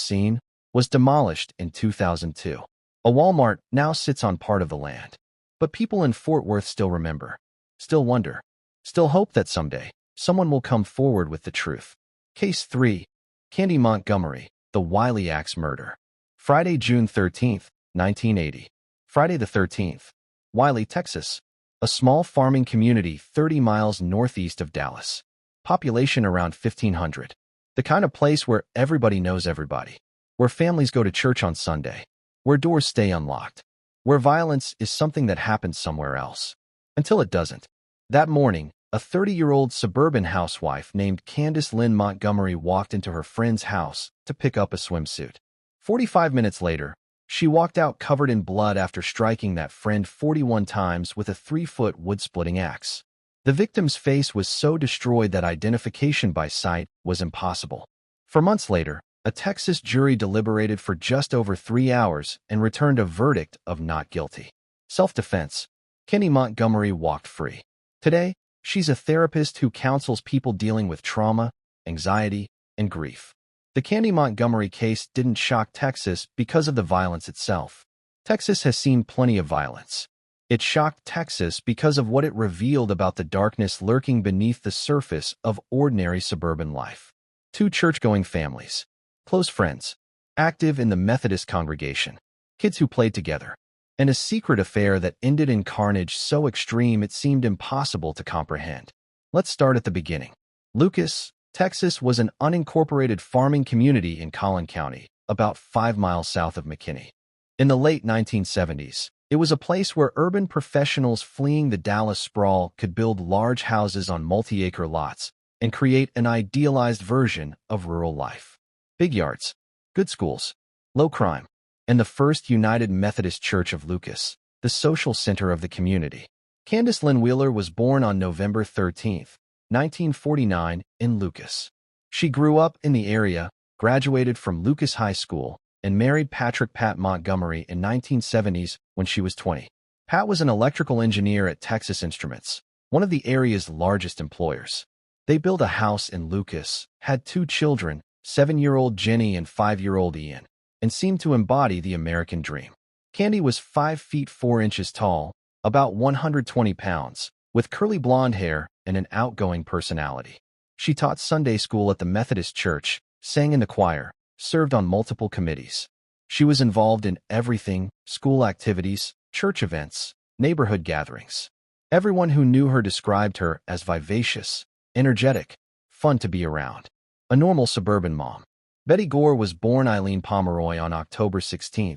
seen, was demolished in 2002. A Walmart now sits on part of the land. But people in Fort Worth still remember, still wonder, still hope that someday someone will come forward with the truth. Case 3. Candy Montgomery, the Wylie axe murder. Friday, June 13, 1980. Friday the 13th. Wylie, Texas. A small farming community 30 miles northeast of Dallas. Population around 1,500. The kind of place where everybody knows everybody. Where families go to church on Sunday. Where doors stay unlocked. Where violence is something that happens somewhere else. Until it doesn't. That morning, a 30-year-old suburban housewife named Candace Lynn Montgomery walked into her friend's house to pick up a swimsuit. 45 minutes later, she walked out covered in blood after striking that friend 41 times with a 3-foot wood-splitting axe. The victim's face was so destroyed that identification by sight was impossible. For months later, a Texas jury deliberated for just over 3 hours and returned a verdict of not guilty. Self-defense. Candy Montgomery walked free. Today, she's a therapist who counsels people dealing with trauma, anxiety, and grief. The Candy Montgomery case didn't shock Texas because of the violence itself. Texas has seen plenty of violence. It shocked Texas because of what it revealed about the darkness lurking beneath the surface of ordinary suburban life. 2 church-going families. Close friends. Active in the Methodist congregation. Kids who played together. And a secret affair that ended in carnage so extreme it seemed impossible to comprehend. Let's start at the beginning. Lucas, Texas was an unincorporated farming community in Collin County, about 5 miles south of McKinney. In the late 1970s, it was a place where urban professionals fleeing the Dallas sprawl could build large houses on multi-acre lots and create an idealized version of rural life. Big yards, good schools, low crime, and the First United Methodist Church of Lucas, the social center of the community. Candace Lynn Wheeler was born on November 13, 1949, in Lucas. She grew up in the area, graduated from Lucas High School, and married Patrick Pat Montgomery in 1970s when she was 20. Pat was an electrical engineer at Texas Instruments, one of the area's largest employers. They built a house in Lucas, had 2 children, 7-year-old Jenny and 5-year-old Ian, and seemed to embody the American dream. Candy was 5 feet 4 inches tall, about 120 pounds, with curly blonde hair and an outgoing personality. She taught Sunday school at the Methodist Church, sang in the choir, served on multiple committees. She was involved in everything: school activities, church events, neighborhood gatherings. Everyone who knew her described her as vivacious, energetic, fun to be around. A normal suburban mom. Betty Gore was born Eileen Pomeroy on October 16,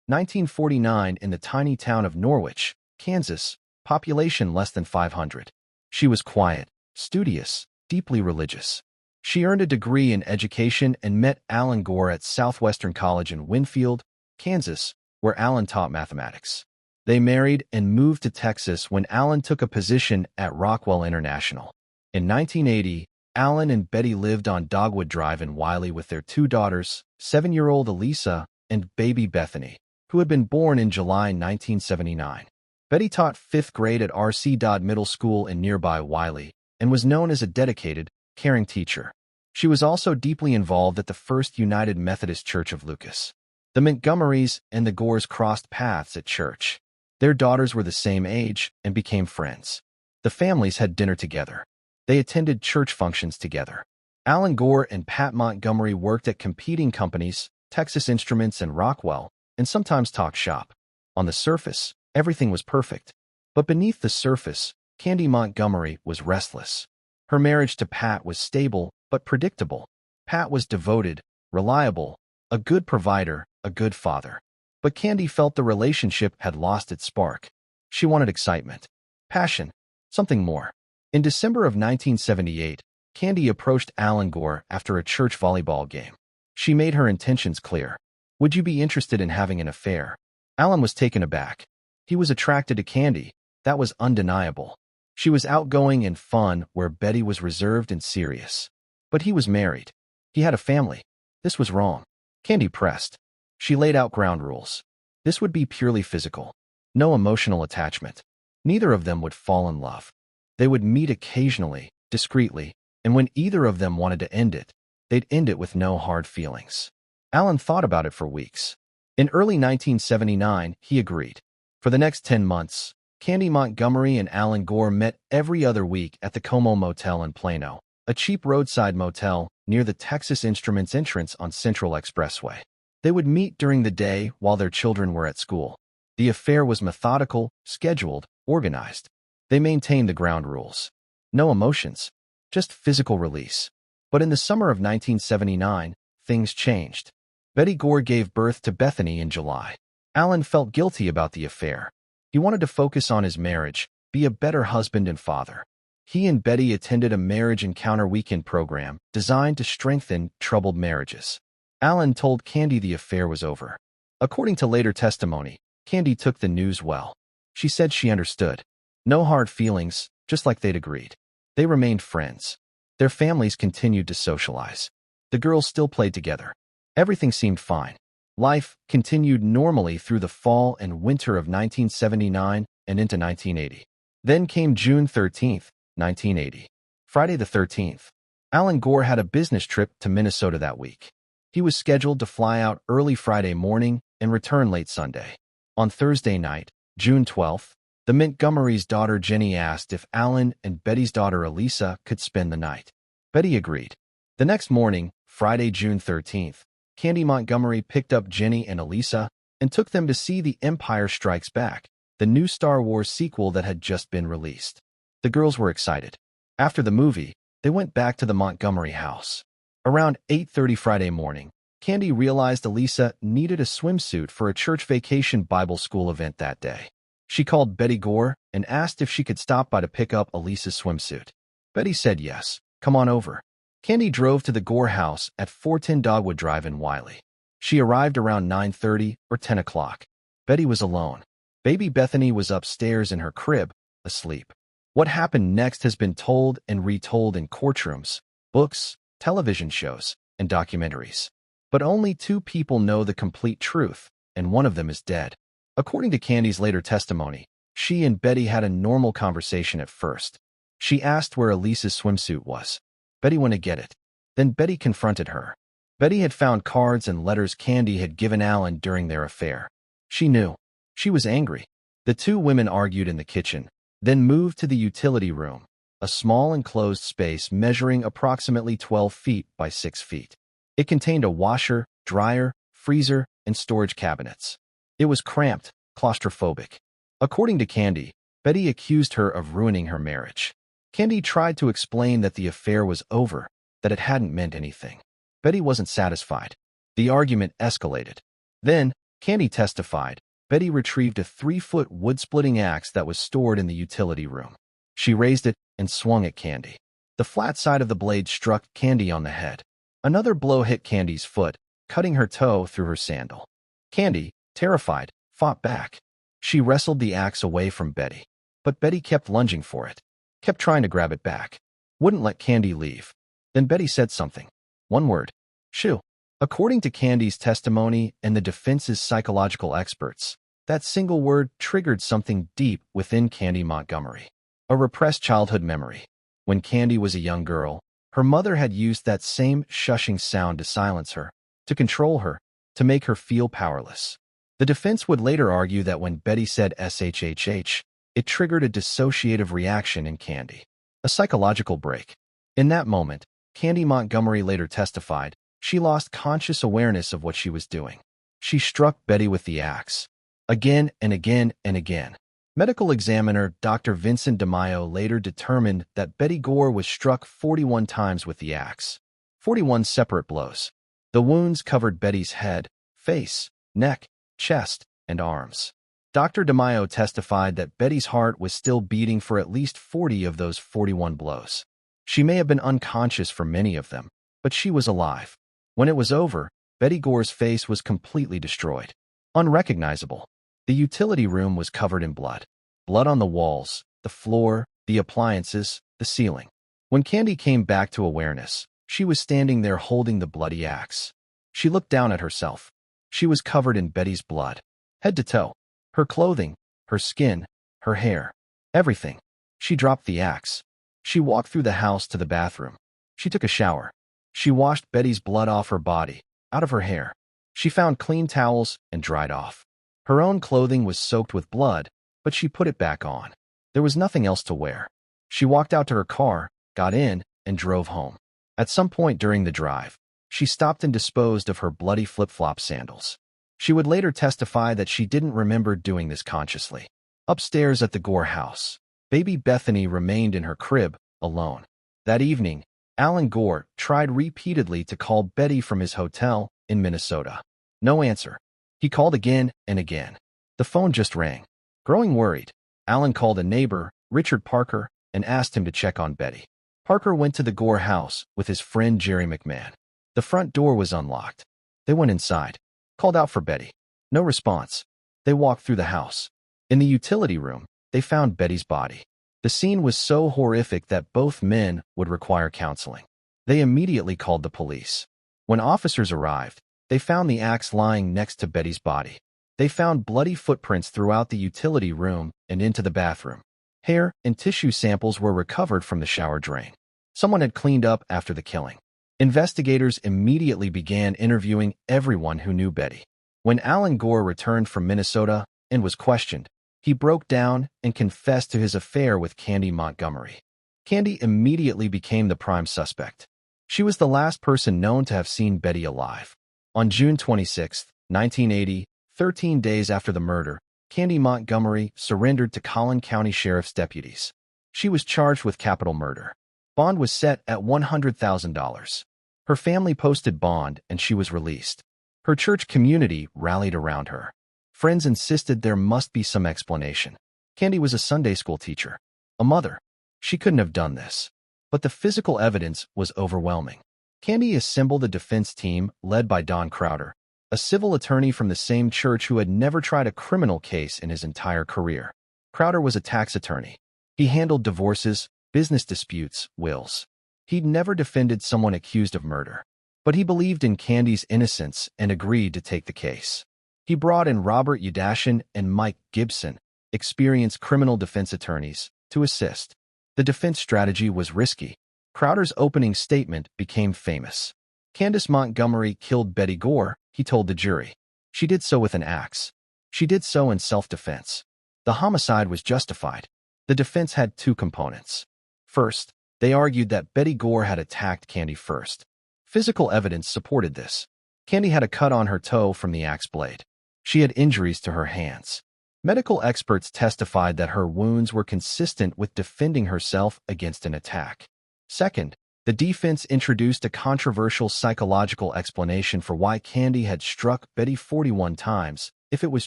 1949 in the tiny town of Norwich, Kansas, population less than 500. She was quiet, studious, deeply religious. She earned a degree in education and met Alan Gore at Southwestern College in Winfield, Kansas, where Alan taught mathematics. They married and moved to Texas when Alan took a position at Rockwell International. In 1980, Alan and Betty lived on Dogwood Drive in Wylie with their two daughters, 7-year-old Elisa and baby Bethany, who had been born in July 1979. Betty taught 5th grade at R.C. Dodd Middle School in nearby Wylie and was known as a dedicated, caring teacher. She was also deeply involved at the First United Methodist Church of Lucas. The Montgomerys and the Gores crossed paths at church. Their daughters were the same age and became friends. The families had dinner together. They attended church functions together. Alan Gore and Pat Montgomery worked at competing companies, Texas Instruments and Rockwell, and sometimes talked shop. On the surface, everything was perfect. But beneath the surface, Candy Montgomery was restless. Her marriage to Pat was stable but predictable. Pat was devoted, reliable, a good provider, a good father. But Candy felt the relationship had lost its spark. She wanted excitement, passion, something more. In December of 1978, Candy approached Alan Gore after a church volleyball game. She made her intentions clear. "Would you be interested in having an affair?" Alan was taken aback. He was attracted to Candy. That was undeniable. She was outgoing and fun where Betty was reserved and serious. But he was married. He had a family. This was wrong. Candy pressed. She laid out ground rules. This would be purely physical. No emotional attachment. Neither of them would fall in love. They would meet occasionally, discreetly, and when either of them wanted to end it, they'd end it with no hard feelings. Alan thought about it for weeks. In early 1979, he agreed. For the next 10 months, Candy Montgomery and Alan Gore met every other week at the Como Motel in Plano, a cheap roadside motel near the Texas Instruments entrance on Central Expressway. They would meet during the day while their children were at school. The affair was methodical, scheduled, organized. They maintained the ground rules. No emotions, just physical release. But in the summer of 1979, things changed. Betty Gore gave birth to Bethany in July. Alan felt guilty about the affair. He wanted to focus on his marriage, be a better husband and father. He and Betty attended a marriage encounter weekend program designed to strengthen troubled marriages. Alan told Candy the affair was over. According to later testimony, Candy took the news well. She said she understood. No hard feelings, just like they'd agreed. They remained friends. Their families continued to socialize. The girls still played together. Everything seemed fine. Life continued normally through the fall and winter of 1979 and into 1980. Then came June 13, 1980. Friday the 13th. Alan Gore had a business trip to Minnesota that week. He was scheduled to fly out early Friday morning and return late Sunday. On Thursday night, June 12th, the Montgomery's daughter Jenny asked if Alan and Betty's daughter Elisa could spend the night. Betty agreed. The next morning, Friday, June 13th, Candy Montgomery picked up Jenny and Elisa and took them to see The Empire Strikes Back, the new Star Wars sequel that had just been released. The girls were excited. After the movie, they went back to the Montgomery house. Around 8:30 Friday morning, Candy realized Elisa needed a swimsuit for a church vacation Bible school event that day. She called Betty Gore and asked if she could stop by to pick up Elisa's swimsuit. Betty said yes. Come on over. Candy drove to the Gore house at 410 Dogwood Drive in Wylie. She arrived around 9:30 or 10 o'clock. Betty was alone. Baby Bethany was upstairs in her crib, asleep. What happened next has been told and retold in courtrooms, books, television shows, and documentaries. But only 2 people know the complete truth, and one of them is dead. According to Candy's later testimony, she and Betty had a normal conversation at first. She asked where Elisa's swimsuit was. Betty went to get it. Then Betty confronted her. Betty had found cards and letters Candy had given Alan during their affair. She knew. She was angry. The 2 women argued in the kitchen, then moved to the utility room, a small enclosed space measuring approximately 12 feet by 6 feet. It contained a washer, dryer, freezer, and storage cabinets. It was cramped, claustrophobic. According to Candy, Betty accused her of ruining her marriage. Candy tried to explain that the affair was over, that it hadn't meant anything. Betty wasn't satisfied. The argument escalated. Then, Candy testified, Betty retrieved a 3-foot wood-splitting axe that was stored in the utility room. She raised it and swung at Candy. The flat side of the blade struck Candy on the head. Another blow hit Candy's foot, cutting her toe through her sandal. Candy, terrified, fought back. She wrestled the axe away from Betty. But Betty kept lunging for it, kept trying to grab it back. Wouldn't let Candy leave. Then Betty said something. One word. Shoo. According to Candy's testimony and the defense's psychological experts, that single word triggered something deep within Candy Montgomery. A repressed childhood memory. When Candy was a young girl, her mother had used that same shushing sound to silence her, to control her, to make her feel powerless. The defense would later argue that when Betty said SHHH, it triggered a dissociative reaction in Candy, a psychological break. In that moment, Candy Montgomery later testified, she lost conscious awareness of what she was doing. She struck Betty with the axe. Again and again and again. Medical examiner Dr. Vincent DeMaio later determined that Betty Gore was struck 41 times with the axe. 41 separate blows. The wounds covered Betty's head, face, neck, chest, and arms. Dr. DeMaio testified that Betty's heart was still beating for at least 40 of those 41 blows. She may have been unconscious for many of them, but she was alive. When it was over, Betty Gore's face was completely destroyed. Unrecognizable. The utility room was covered in blood. Blood on the walls, the floor, the appliances, the ceiling. When Candy came back to awareness, she was standing there holding the bloody axe. She looked down at herself. She was covered in Betty's blood, head to toe. Her clothing, her skin, her hair, everything. She dropped the axe. She walked through the house to the bathroom. She took a shower. She washed Betty's blood off her body, out of her hair. She found clean towels and dried off. Her own clothing was soaked with blood, but she put it back on. There was nothing else to wear. She walked out to her car, got in, and drove home. At some point during the drive, she stopped and disposed of her bloody flip-flop sandals. She would later testify that she didn't remember doing this consciously. Upstairs at the Gore house, baby Bethany remained in her crib, alone. That evening, Alan Gore tried repeatedly to call Betty from his hotel in Minnesota. No answer. He called again and again. The phone just rang. Growing worried, Alan called a neighbor, Richard Parker, and asked him to check on Betty. Parker went to the Gore house with his friend Jerry McMahon. The front door was unlocked. They went inside, called out for Betty. No response. They walked through the house. In the utility room, they found Betty's body. The scene was so horrific that both men would require counseling. They immediately called the police. When officers arrived, they found the axe lying next to Betty's body. They found bloody footprints throughout the utility room and into the bathroom. Hair and tissue samples were recovered from the shower drain. Someone had cleaned up after the killing. Investigators immediately began interviewing everyone who knew Betty. When Alan Gore returned from Minnesota and was questioned, he broke down and confessed to his affair with Candy Montgomery. Candy immediately became the prime suspect. She was the last person known to have seen Betty alive. On June 26, 1980, 13 days after the murder, Candy Montgomery surrendered to Collin County Sheriff's deputies. She was charged with capital murder. Bond was set at $100,000. Her family posted bond and she was released. Her church community rallied around her. Friends insisted there must be some explanation. Candy was a Sunday school teacher, a mother. She couldn't have done this. But the physical evidence was overwhelming. Candy assembled a defense team led by Don Crowder, a civil attorney from the same church who had never tried a criminal case in his entire career. Crowder was a tax attorney. He handled divorces, business disputes, wills. He'd never defended someone accused of murder. But he believed in Candy's innocence and agreed to take the case. He brought in Robert Udashin and Mike Gibson, experienced criminal defense attorneys, to assist. The defense strategy was risky. Crowder's opening statement became famous. Candace Montgomery killed Betty Gore, he told the jury. She did so with an axe. She did so in self-defense. The homicide was justified. The defense had two components. First, they argued that Betty Gore had attacked Candy first. Physical evidence supported this. Candy had a cut on her toe from the axe blade. She had injuries to her hands. Medical experts testified that her wounds were consistent with defending herself against an attack. Second, The defense introduced a controversial psychological explanation for why Candy had struck Betty 41 times if it was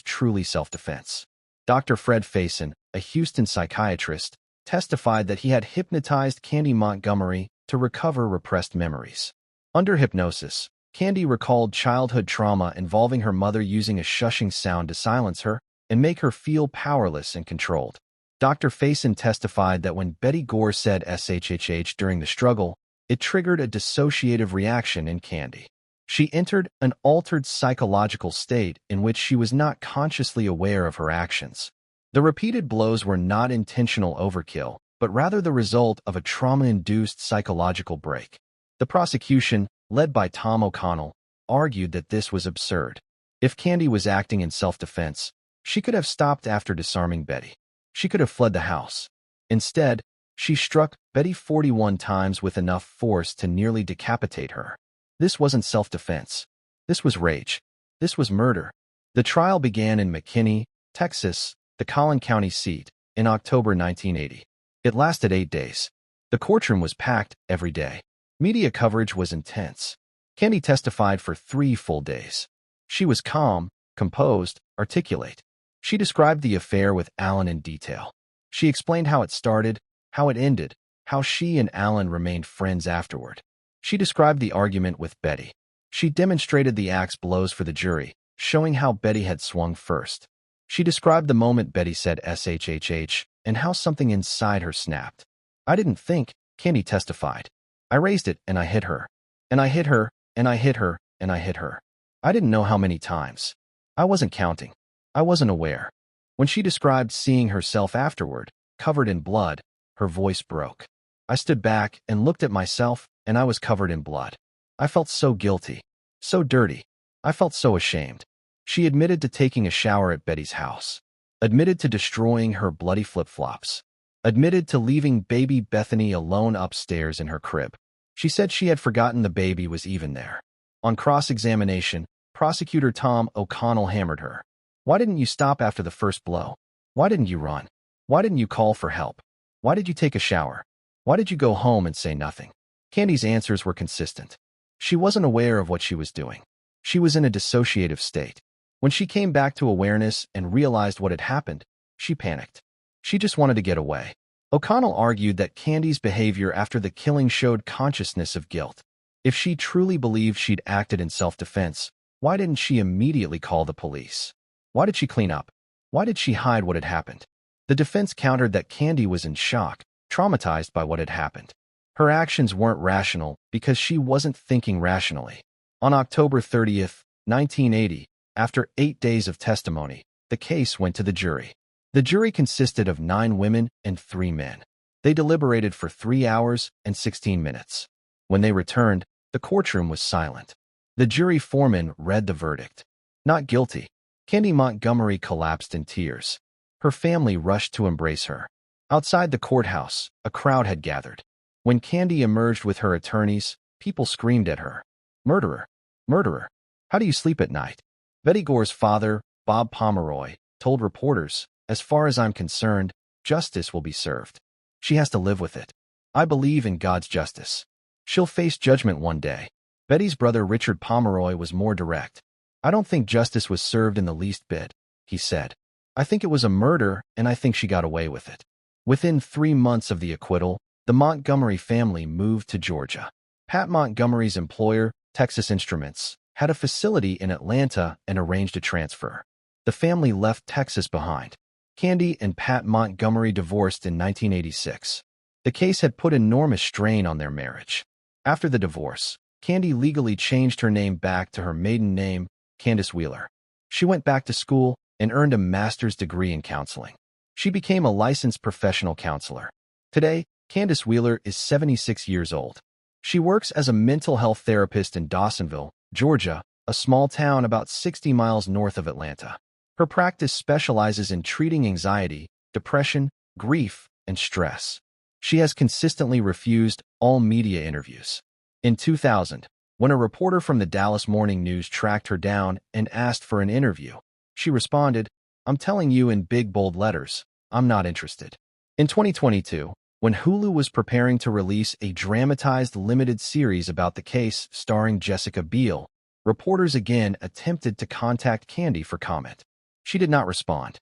truly self-defense. Dr. Fred Faison, a Houston psychiatrist, testified that he had hypnotized Candy Montgomery to recover repressed memories. Under hypnosis, Candy recalled childhood trauma involving her mother using a shushing sound to silence her and make her feel powerless and controlled. Dr. Faison testified that when Betty Gore said SHHH during the struggle, it triggered a dissociative reaction in Candy. She entered an altered psychological state in which she was not consciously aware of her actions. The repeated blows were not intentional overkill, but rather the result of a trauma-induced psychological break. The prosecution, led by Tom O'Connell, argued that this was absurd. If Candy was acting in self-defense, she could have stopped after disarming Betty. She could have fled the house. Instead, she struck Betty 41 times with enough force to nearly decapitate her. This wasn't self-defense. This was rage. This was murder. The trial began in McKinney, Texas, the Collin County seat, in October 1980. It lasted 8 days. The courtroom was packed every day. Media coverage was intense. Candy testified for 3 full days. She was calm, composed, articulate. She described the affair with Alan in detail. She explained how it started, how it ended, how she and Alan remained friends afterward. She described the argument with Betty. She demonstrated the axe blows for the jury, showing how Betty had swung first. She described the moment Betty said SHHH and how something inside her snapped. I didn't think, Candy testified. I raised it and I hit her. And I hit her, and I hit her, and I hit her. I didn't know how many times. I wasn't counting. I wasn't aware. When she described seeing herself afterward, covered in blood, her voice broke. I stood back and looked at myself, and I was covered in blood. I felt so guilty, so dirty. I felt so ashamed. She admitted to taking a shower at Betty's house, admitted to destroying her bloody flip-flops, admitted to leaving baby Bethany alone upstairs in her crib. She said she had forgotten the baby was even there. On cross-examination, prosecutor Tom O'Connell hammered her. Why didn't you stop after the first blow? Why didn't you run? Why didn't you call for help? Why did you take a shower? Why did you go home and say nothing? Candy's answers were consistent. She wasn't aware of what she was doing. She was in a dissociative state. When she came back to awareness and realized what had happened, she panicked. She just wanted to get away. O'Connell argued that Candy's behavior after the killing showed consciousness of guilt. If she truly believed she'd acted in self-defense, why didn't she immediately call the police? Why did she clean up? Why did she hide what had happened? The defense countered that Candy was in shock, traumatized by what had happened. Her actions weren't rational because she wasn't thinking rationally. On October 30th, 1980, after 8 days of testimony, the case went to the jury. The jury consisted of 9 women and 3 men. They deliberated for 3 hours and 16 minutes. When they returned, the courtroom was silent. The jury foreman read the verdict. Not guilty. Candy Montgomery collapsed in tears. Her family rushed to embrace her. Outside the courthouse, a crowd had gathered. When Candy emerged with her attorneys, people screamed at her. Murderer! Murderer! How do you sleep at night? Betty Gore's father, Bob Pomeroy, told reporters, as far as I'm concerned, justice will be served. She has to live with it. I believe in God's justice. She'll face judgment one day. Betty's brother Richard Pomeroy was more direct. I don't think justice was served in the least bit, he said. I think it was a murder, and I think she got away with it. Within 3 months of the acquittal, the Montgomery family moved to Georgia. Pat Montgomery's employer, Texas Instruments, had a facility in Atlanta and arranged a transfer. The family left Texas behind. Candy and Pat Montgomery divorced in 1986. The case had put enormous strain on their marriage. After the divorce, Candy legally changed her name back to her maiden name, Candace Wheeler. She went back to school and earned a master's degree in counseling. She became a licensed professional counselor. Today, Candace Wheeler is 76 years old. She works as a mental health therapist in Dawsonville, Georgia, a small town about 60 miles north of Atlanta. Her practice specializes in treating anxiety, depression, grief, and stress. She has consistently refused all media interviews. In 2000, when a reporter from the Dallas Morning News tracked her down and asked for an interview, she responded, "I'm telling you in big bold letters, I'm not interested." In 2022, When Hulu was preparing to release a dramatized limited series about the case starring Jessica Biel, reporters again attempted to contact Candy for comment. She did not respond.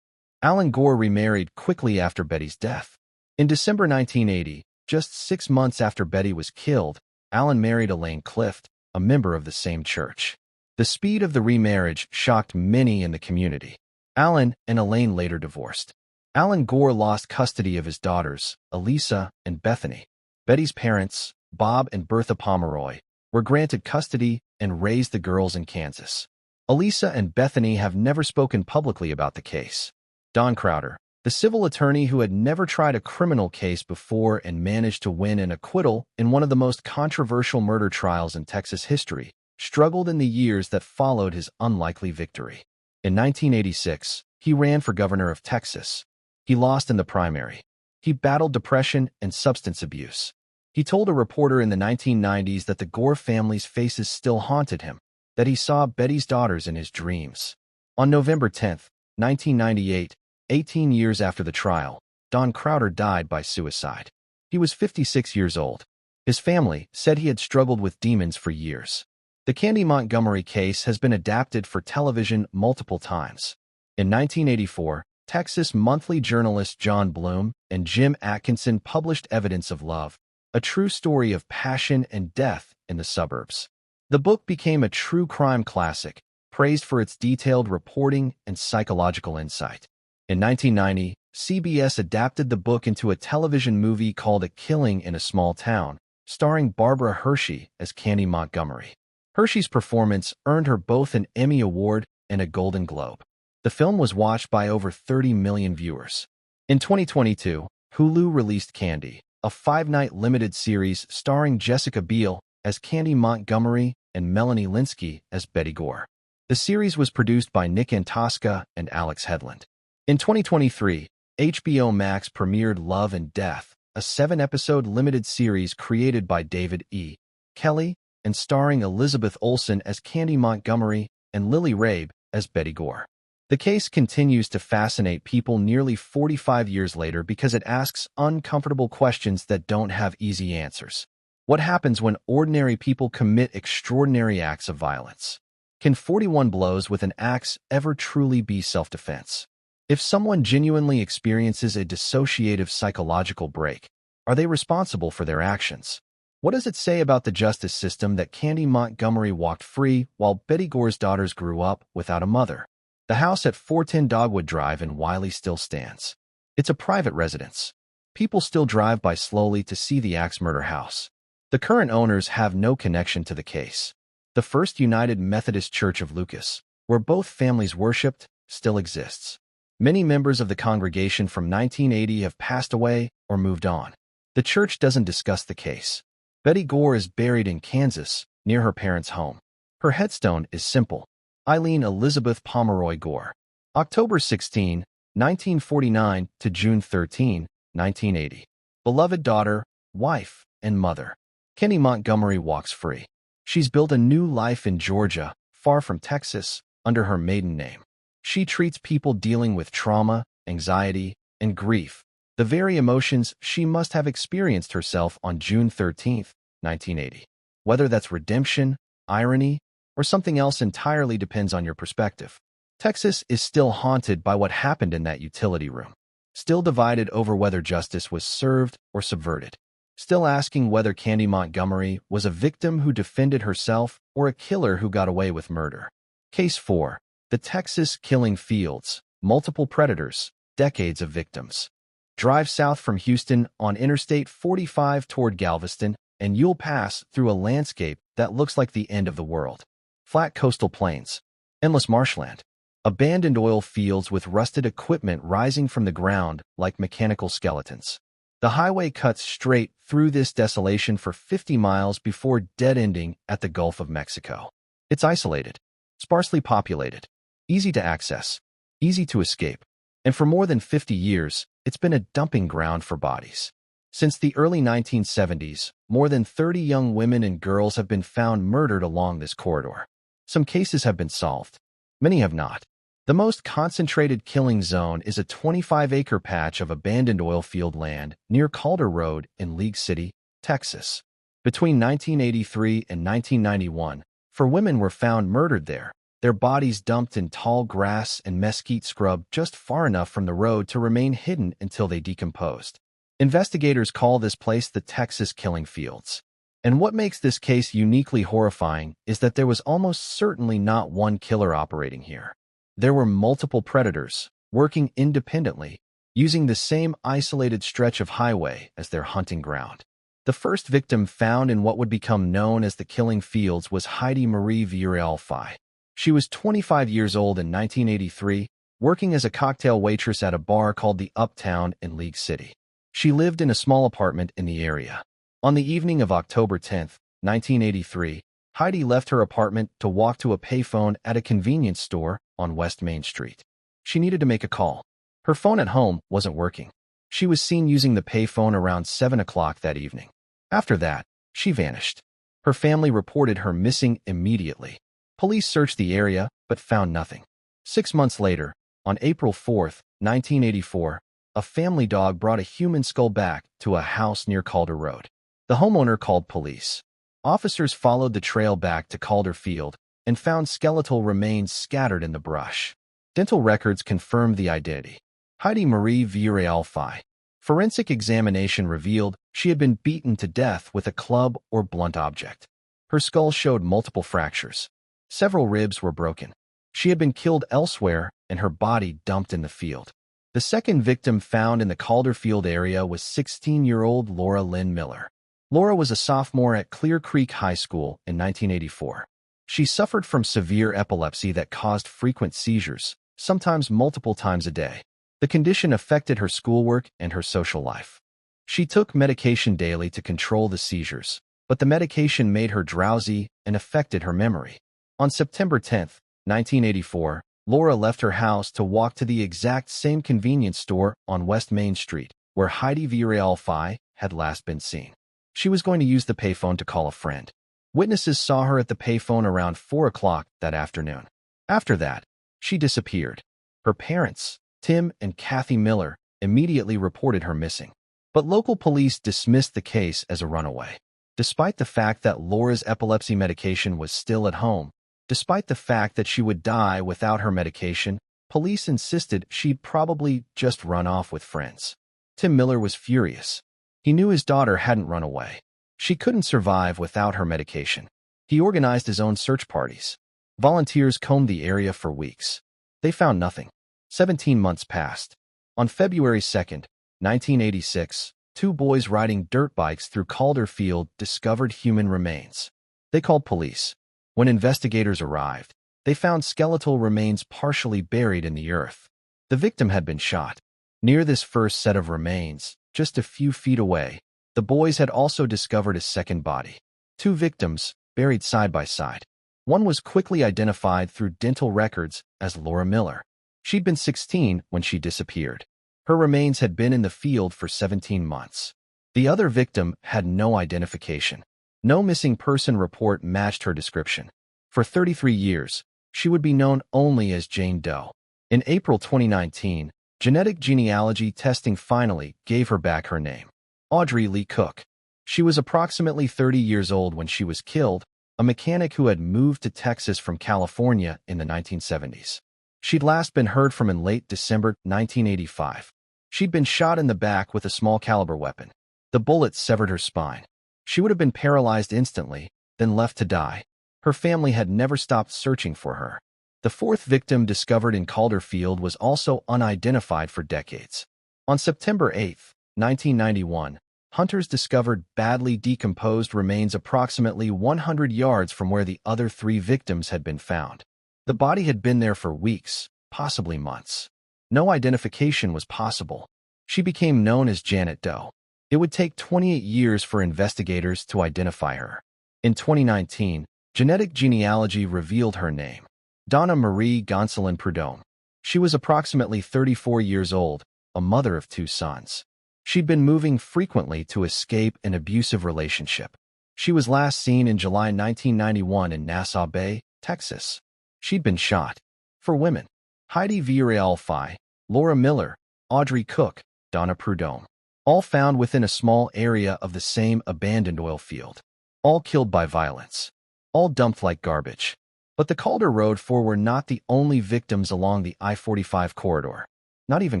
Alan Gore remarried quickly after Betty's death. In December 1980, just 6 months after Betty was killed, Alan married Elaine Clift, a member of the same church. The speed of the remarriage shocked many in the community. Alan and Elaine later divorced. Alan Gore lost custody of his daughters, Elisa and Bethany. Betty's parents, Bob and Bertha Pomeroy, were granted custody and raised the girls in Kansas. Elisa and Bethany have never spoken publicly about the case. Don Crowder, the civil attorney who had never tried a criminal case before and managed to win an acquittal in one of the most controversial murder trials in Texas history, struggled in the years that followed his unlikely victory. In 1986, he ran for governor of Texas. He lost in the primary. He battled depression and substance abuse. He told a reporter in the 1990s that the Gore family's faces still haunted him, that he saw Betty's daughters in his dreams. On November 10, 1998, 18 years after the trial, Don Crowder died by suicide. He was 56 years old. His family said he had struggled with demons for years. The Candy Montgomery case has been adapted for television multiple times. In 1984, Texas monthly journalists John Bloom and Jim Atkinson published Evidence of Love, a true story of passion and death in the suburbs. The book became a true crime classic, praised for its detailed reporting and psychological insight. In 1990, CBS adapted the book into a television movie called A Killing in a Small Town, starring Barbara Hershey as Candy Montgomery. Hershey's performance earned her both an Emmy Award and a Golden Globe. The film was watched by over 30 million viewers. In 2022, Hulu released Candy, a 5-night limited series starring Jessica Biel as Candy Montgomery and Melanie Lynskey as Betty Gore. The series was produced by Nick Antosca and Alex Hedlund. In 2023, HBO Max premiered Love and Death, a 7-episode limited series created by David E. Kelly and starring Elizabeth Olsen as Candy Montgomery and Lily Rabe as Betty Gore. The case continues to fascinate people nearly 45 years later because it asks uncomfortable questions that don't have easy answers. What happens when ordinary people commit extraordinary acts of violence? Can 41 blows with an axe ever truly be self-defense? If someone genuinely experiences a dissociative psychological break, are they responsible for their actions? What does it say about the justice system that Candy Montgomery walked free while Betty Gore's daughters grew up without a mother? The house at 410 Dogwood Drive in Wylie still stands. It's a private residence. People still drive by slowly to see the axe murder house. The current owners have no connection to the case. The First United Methodist Church of Lucas, where both families worshipped, still exists. Many members of the congregation from 1980 have passed away or moved on. The church doesn't discuss the case. Betty Gore is buried in Kansas, near her parents' home. Her headstone is simple: Eileen Elizabeth Pomeroy Gore. October 16, 1949 to June 13, 1980. Beloved daughter, wife, and mother. Candy Montgomery walks free. She's built a new life in Georgia, far from Texas, under her maiden name. She treats people dealing with trauma, anxiety, and grief, the very emotions she must have experienced herself on June 13, 1980. Whether that's redemption, irony, or something else entirely depends on your perspective. Texas is still haunted by what happened in that utility room. Still divided over whether justice was served or subverted. Still asking whether Candy Montgomery was a victim who defended herself or a killer who got away with murder. Case 4. The Texas Killing Fields. Multiple predators. Decades of victims. Drive south from Houston on Interstate 45 toward Galveston, and you'll pass through a landscape that looks like the end of the world. Flat coastal plains. Endless marshland. Abandoned oil fields with rusted equipment rising from the ground like mechanical skeletons. The highway cuts straight through this desolation for 50 miles before dead-ending at the Gulf of Mexico. It's isolated, sparsely populated, easy to access, easy to escape, and for more than 50 years, it's been a dumping ground for bodies. Since the early 1970s, more than 30 young women and girls have been found murdered along this corridor. Some cases have been solved. Many have not. The most concentrated killing zone is a 25-acre patch of abandoned oil field land near Calder Road in League City, Texas. Between 1983 and 1991, 4 women were found murdered there, their bodies dumped in tall grass and mesquite scrub just far enough from the road to remain hidden until they decomposed. Investigators call this place the Texas Killing Fields. And what makes this case uniquely horrifying is that there was almost certainly not one killer operating here. There were multiple predators, working independently, using the same isolated stretch of highway as their hunting ground. The first victim found in what would become known as the Killing Fields was Heidi Marie Wylie. She was 25 years old in 1983, working as a cocktail waitress at a bar called the Uptown in League City. She lived in a small apartment in the area. On the evening of October 10, 1983, Heidi left her apartment to walk to a payphone at a convenience store on West Main Street. She needed to make a call. Her phone at home wasn't working. She was seen using the payphone around 7 o'clock that evening. After that, she vanished. Her family reported her missing immediately. Police searched the area but found nothing. 6 months later, on April 4, 1984, a family dog brought a human skull back to a house near Calder Road. The homeowner called police. Officers followed the trail back to Calder Field and found skeletal remains scattered in the brush. Dental records confirmed the identity. Heidi Marie Wylie. Forensic examination revealed she had been beaten to death with a club or blunt object. Her skull showed multiple fractures. Several ribs were broken. She had been killed elsewhere and her body dumped in the field. The second victim found in the Calder Field area was 16-year-old Laura Lynn Miller. Laura was a sophomore at Clear Creek High School in 1984. She suffered from severe epilepsy that caused frequent seizures, sometimes multiple times a day. The condition affected her schoolwork and her social life. She took medication daily to control the seizures, but the medication made her drowsy and affected her memory. On September 10, 1984, Laura left her house to walk to the exact same convenience store on West Main Street, where Heidi Wylie had last been seen. She was going to use the payphone to call a friend. Witnesses saw her at the payphone around 4 o'clock that afternoon. After that, she disappeared. Her parents, Tim and Kathy Miller, immediately reported her missing. But local police dismissed the case as a runaway. Despite the fact that Laura's epilepsy medication was still at home, despite the fact that she would die without her medication, police insisted she'd probably just run off with friends. Tim Miller was furious. He knew his daughter hadn't run away. She couldn't survive without her medication. He organized his own search parties. Volunteers combed the area for weeks. They found nothing. 17 months passed. On February 2, 1986, 2 boys riding dirt bikes through Calder Field discovered human remains. They called police. When investigators arrived, they found skeletal remains partially buried in the earth. The victim had been shot. Near this first set of remains, just a few feet away, the boys had also discovered a second body. 2 victims, buried side by side. One was quickly identified through dental records as Laura Miller. She'd been 16 when she disappeared. Her remains had been in the field for 17 months. The other victim had no identification. No missing person report matched her description. For 33 years, she would be known only as Jane Doe. In April 2019, genetic genealogy testing finally gave her back her name. Audrey Lee Cook. She was approximately 30 years old when she was killed, a mechanic who had moved to Texas from California in the 1970s. She'd last been heard from in late December 1985. She'd been shot in the back with a small caliber weapon. The bullet severed her spine. She would have been paralyzed instantly, then left to die. Her family had never stopped searching for her. The fourth victim discovered in Calder Field was also unidentified for decades. On September 8, 1991, hunters discovered badly decomposed remains approximately 100 yards from where the other 3 victims had been found. The body had been there for weeks, possibly months. No identification was possible. She became known as Janet Doe. It would take 28 years for investigators to identify her. In 2019, genetic genealogy revealed her name. Donna Marie Gonsalon Prudhomme. She was approximately 34 years old, a mother of 2 sons. She'd been moving frequently to escape an abusive relationship. She was last seen in July 1991 in Nassau Bay, Texas. She'd been shot. For women, Heidi Villarreal-Fay, Laura Miller, Audrey Cook, Donna Prudhomme. All found within a small area of the same abandoned oil field. All killed by violence. All dumped like garbage. But the Calder Road 4 were not the only victims along the I-45 corridor. Not even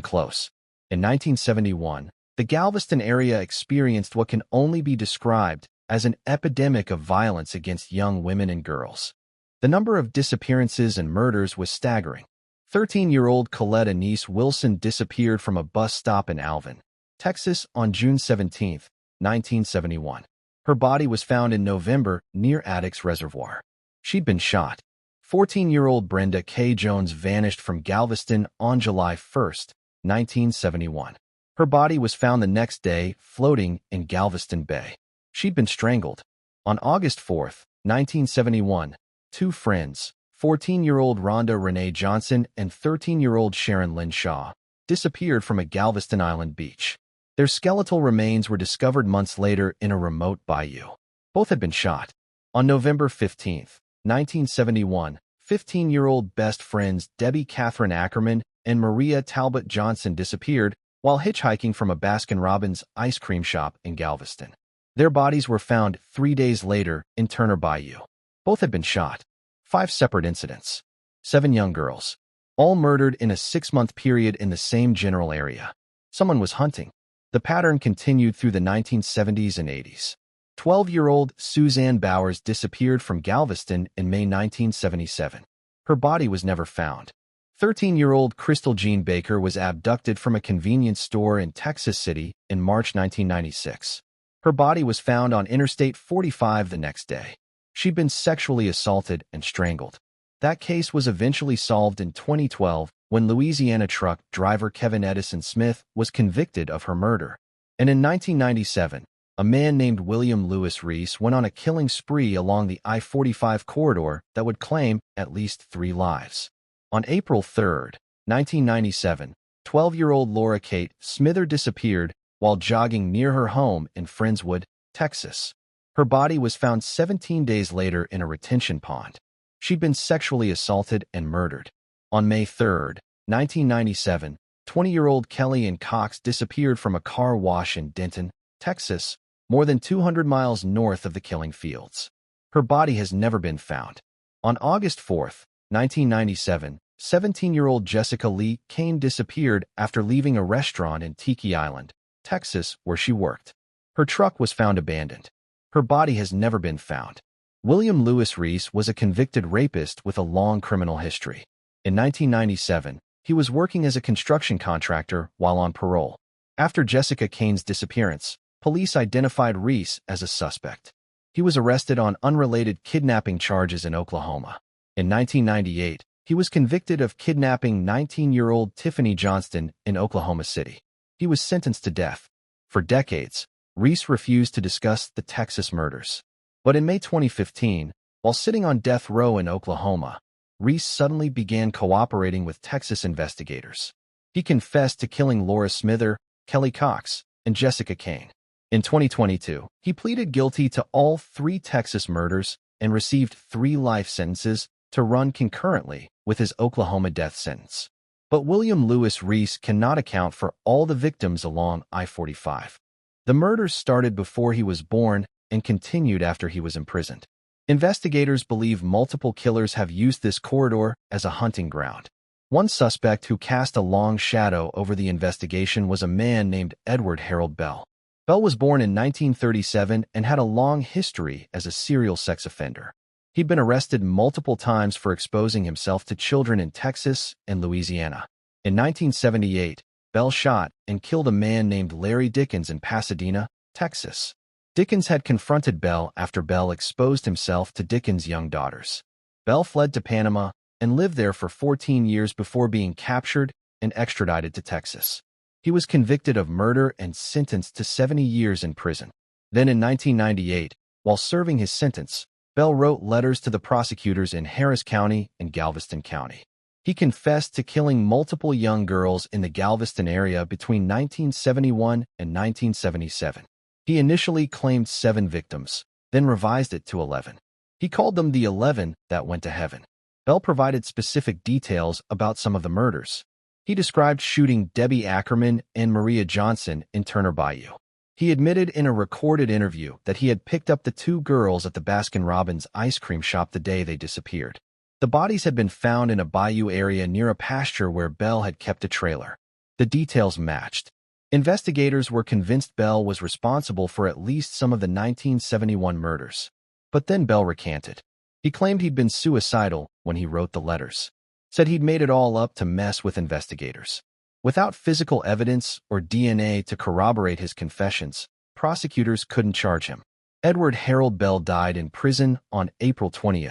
close. In 1971, the Galveston area experienced what can only be described as an epidemic of violence against young women and girls. The number of disappearances and murders was staggering. 13-year-old Colette Anise Wilson disappeared from a bus stop in Alvin, Texas on June 17, 1971. Her body was found in November near Addicks Reservoir. She'd been shot. 14-year-old Brenda K. Jones vanished from Galveston on July 1, 1971. Her body was found the next day floating in Galveston Bay. She'd been strangled. On August 4, 1971, two friends, 14-year-old Rhonda Renee Johnson and 13-year-old Sharon Lynn Shaw, disappeared from a Galveston Island beach. Their skeletal remains were discovered months later in a remote bayou. Both had been shot. On November 15, 1971, 15-year-old best friends Debbie Catherine Ackerman and Maria Talbot Johnson disappeared while hitchhiking from a Baskin-Robbins ice cream shop in Galveston. Their bodies were found 3 days later in Turner Bayou. Both had been shot. 5 separate incidents. 7 young girls. All murdered in a 6-month period in the same general area. Someone was hunting. The pattern continued through the 1970s and 80s. 12-year-old Suzanne Bowers disappeared from Galveston in May 1977. Her body was never found. 13-year-old Crystal Jean Baker was abducted from a convenience store in Texas City in March 1996. Her body was found on Interstate 45 the next day. She'd been sexually assaulted and strangled. That case was eventually solved in 2012 when Louisiana truck driver Kevin Edison Smith was convicted of her murder. And in 1997, a man named William Lewis Reese went on a killing spree along the I-45 corridor that would claim at least 3 lives. On April 3, 1997, 12-year-old Laura Kate Smither disappeared while jogging near her home in Friendswood, Texas. Her body was found 17 days later in a retention pond. She'd been sexually assaulted and murdered. On May 3, 1997, 20-year-old Kelly Ann Cox disappeared from a car wash in Denton, Texas, more than 200 miles north of the killing fields. Her body has never been found. On August 4, 1997, 17-year-old Jessica Lee Kane disappeared after leaving a restaurant in Tiki Island, Texas, where she worked. Her truck was found abandoned. Her body has never been found. William Lewis Reese was a convicted rapist with a long criminal history. In 1997, he was working as a construction contractor while on parole. After Jessica Kane's disappearance, police identified Reese as a suspect. He was arrested on unrelated kidnapping charges in Oklahoma. In 1998, he was convicted of kidnapping 19-year-old Tiffany Johnston in Oklahoma City. He was sentenced to death. For decades, Reese refused to discuss the Texas murders. But in May 2015, while sitting on death row in Oklahoma, Reese suddenly began cooperating with Texas investigators. He confessed to killing Laura Smither, Kelly Cox, and Jessica Kane. In 2022, he pleaded guilty to all 3 Texas murders and received 3 life sentences to run concurrently with his Oklahoma death sentence. But William Lewis Reese cannot account for all the victims along I-45. The murders started before he was born and continued after he was imprisoned. Investigators believe multiple killers have used this corridor as a hunting ground. One suspect who cast a long shadow over the investigation was a man named Edward Harold Bell. Bell was born in 1937 and had a long history as a serial sex offender. He'd been arrested multiple times for exposing himself to children in Texas and Louisiana. In 1978, Bell shot and killed a man named Larry Dickens in Pasadena, Texas. Dickens had confronted Bell after Bell exposed himself to Dickens' young daughters. Bell fled to Panama and lived there for 14 years before being captured and extradited to Texas. He was convicted of murder and sentenced to 70 years in prison. Then in 1998, while serving his sentence, Bell wrote letters to the prosecutors in Harris County and Galveston County. He confessed to killing multiple young girls in the Galveston area between 1971 and 1977. He initially claimed 7 victims, then revised it to 11. He called them the 11 that went to heaven. Bell provided specific details about some of the murders. He described shooting Debbie Ackerman and Maria Johnson in Turner Bayou. He admitted in a recorded interview that he had picked up the two girls at the Baskin-Robbins ice cream shop the day they disappeared. The bodies had been found in a bayou area near a pasture where Bell had kept a trailer. The details matched. Investigators were convinced Bell was responsible for at least some of the 1971 murders. But then Bell recanted. He claimed he'd been suicidal when he wrote the letters. Said he'd made it all up to mess with investigators. Without physical evidence or DNA to corroborate his confessions, prosecutors couldn't charge him. Edward Harold Bell died in prison on April 20,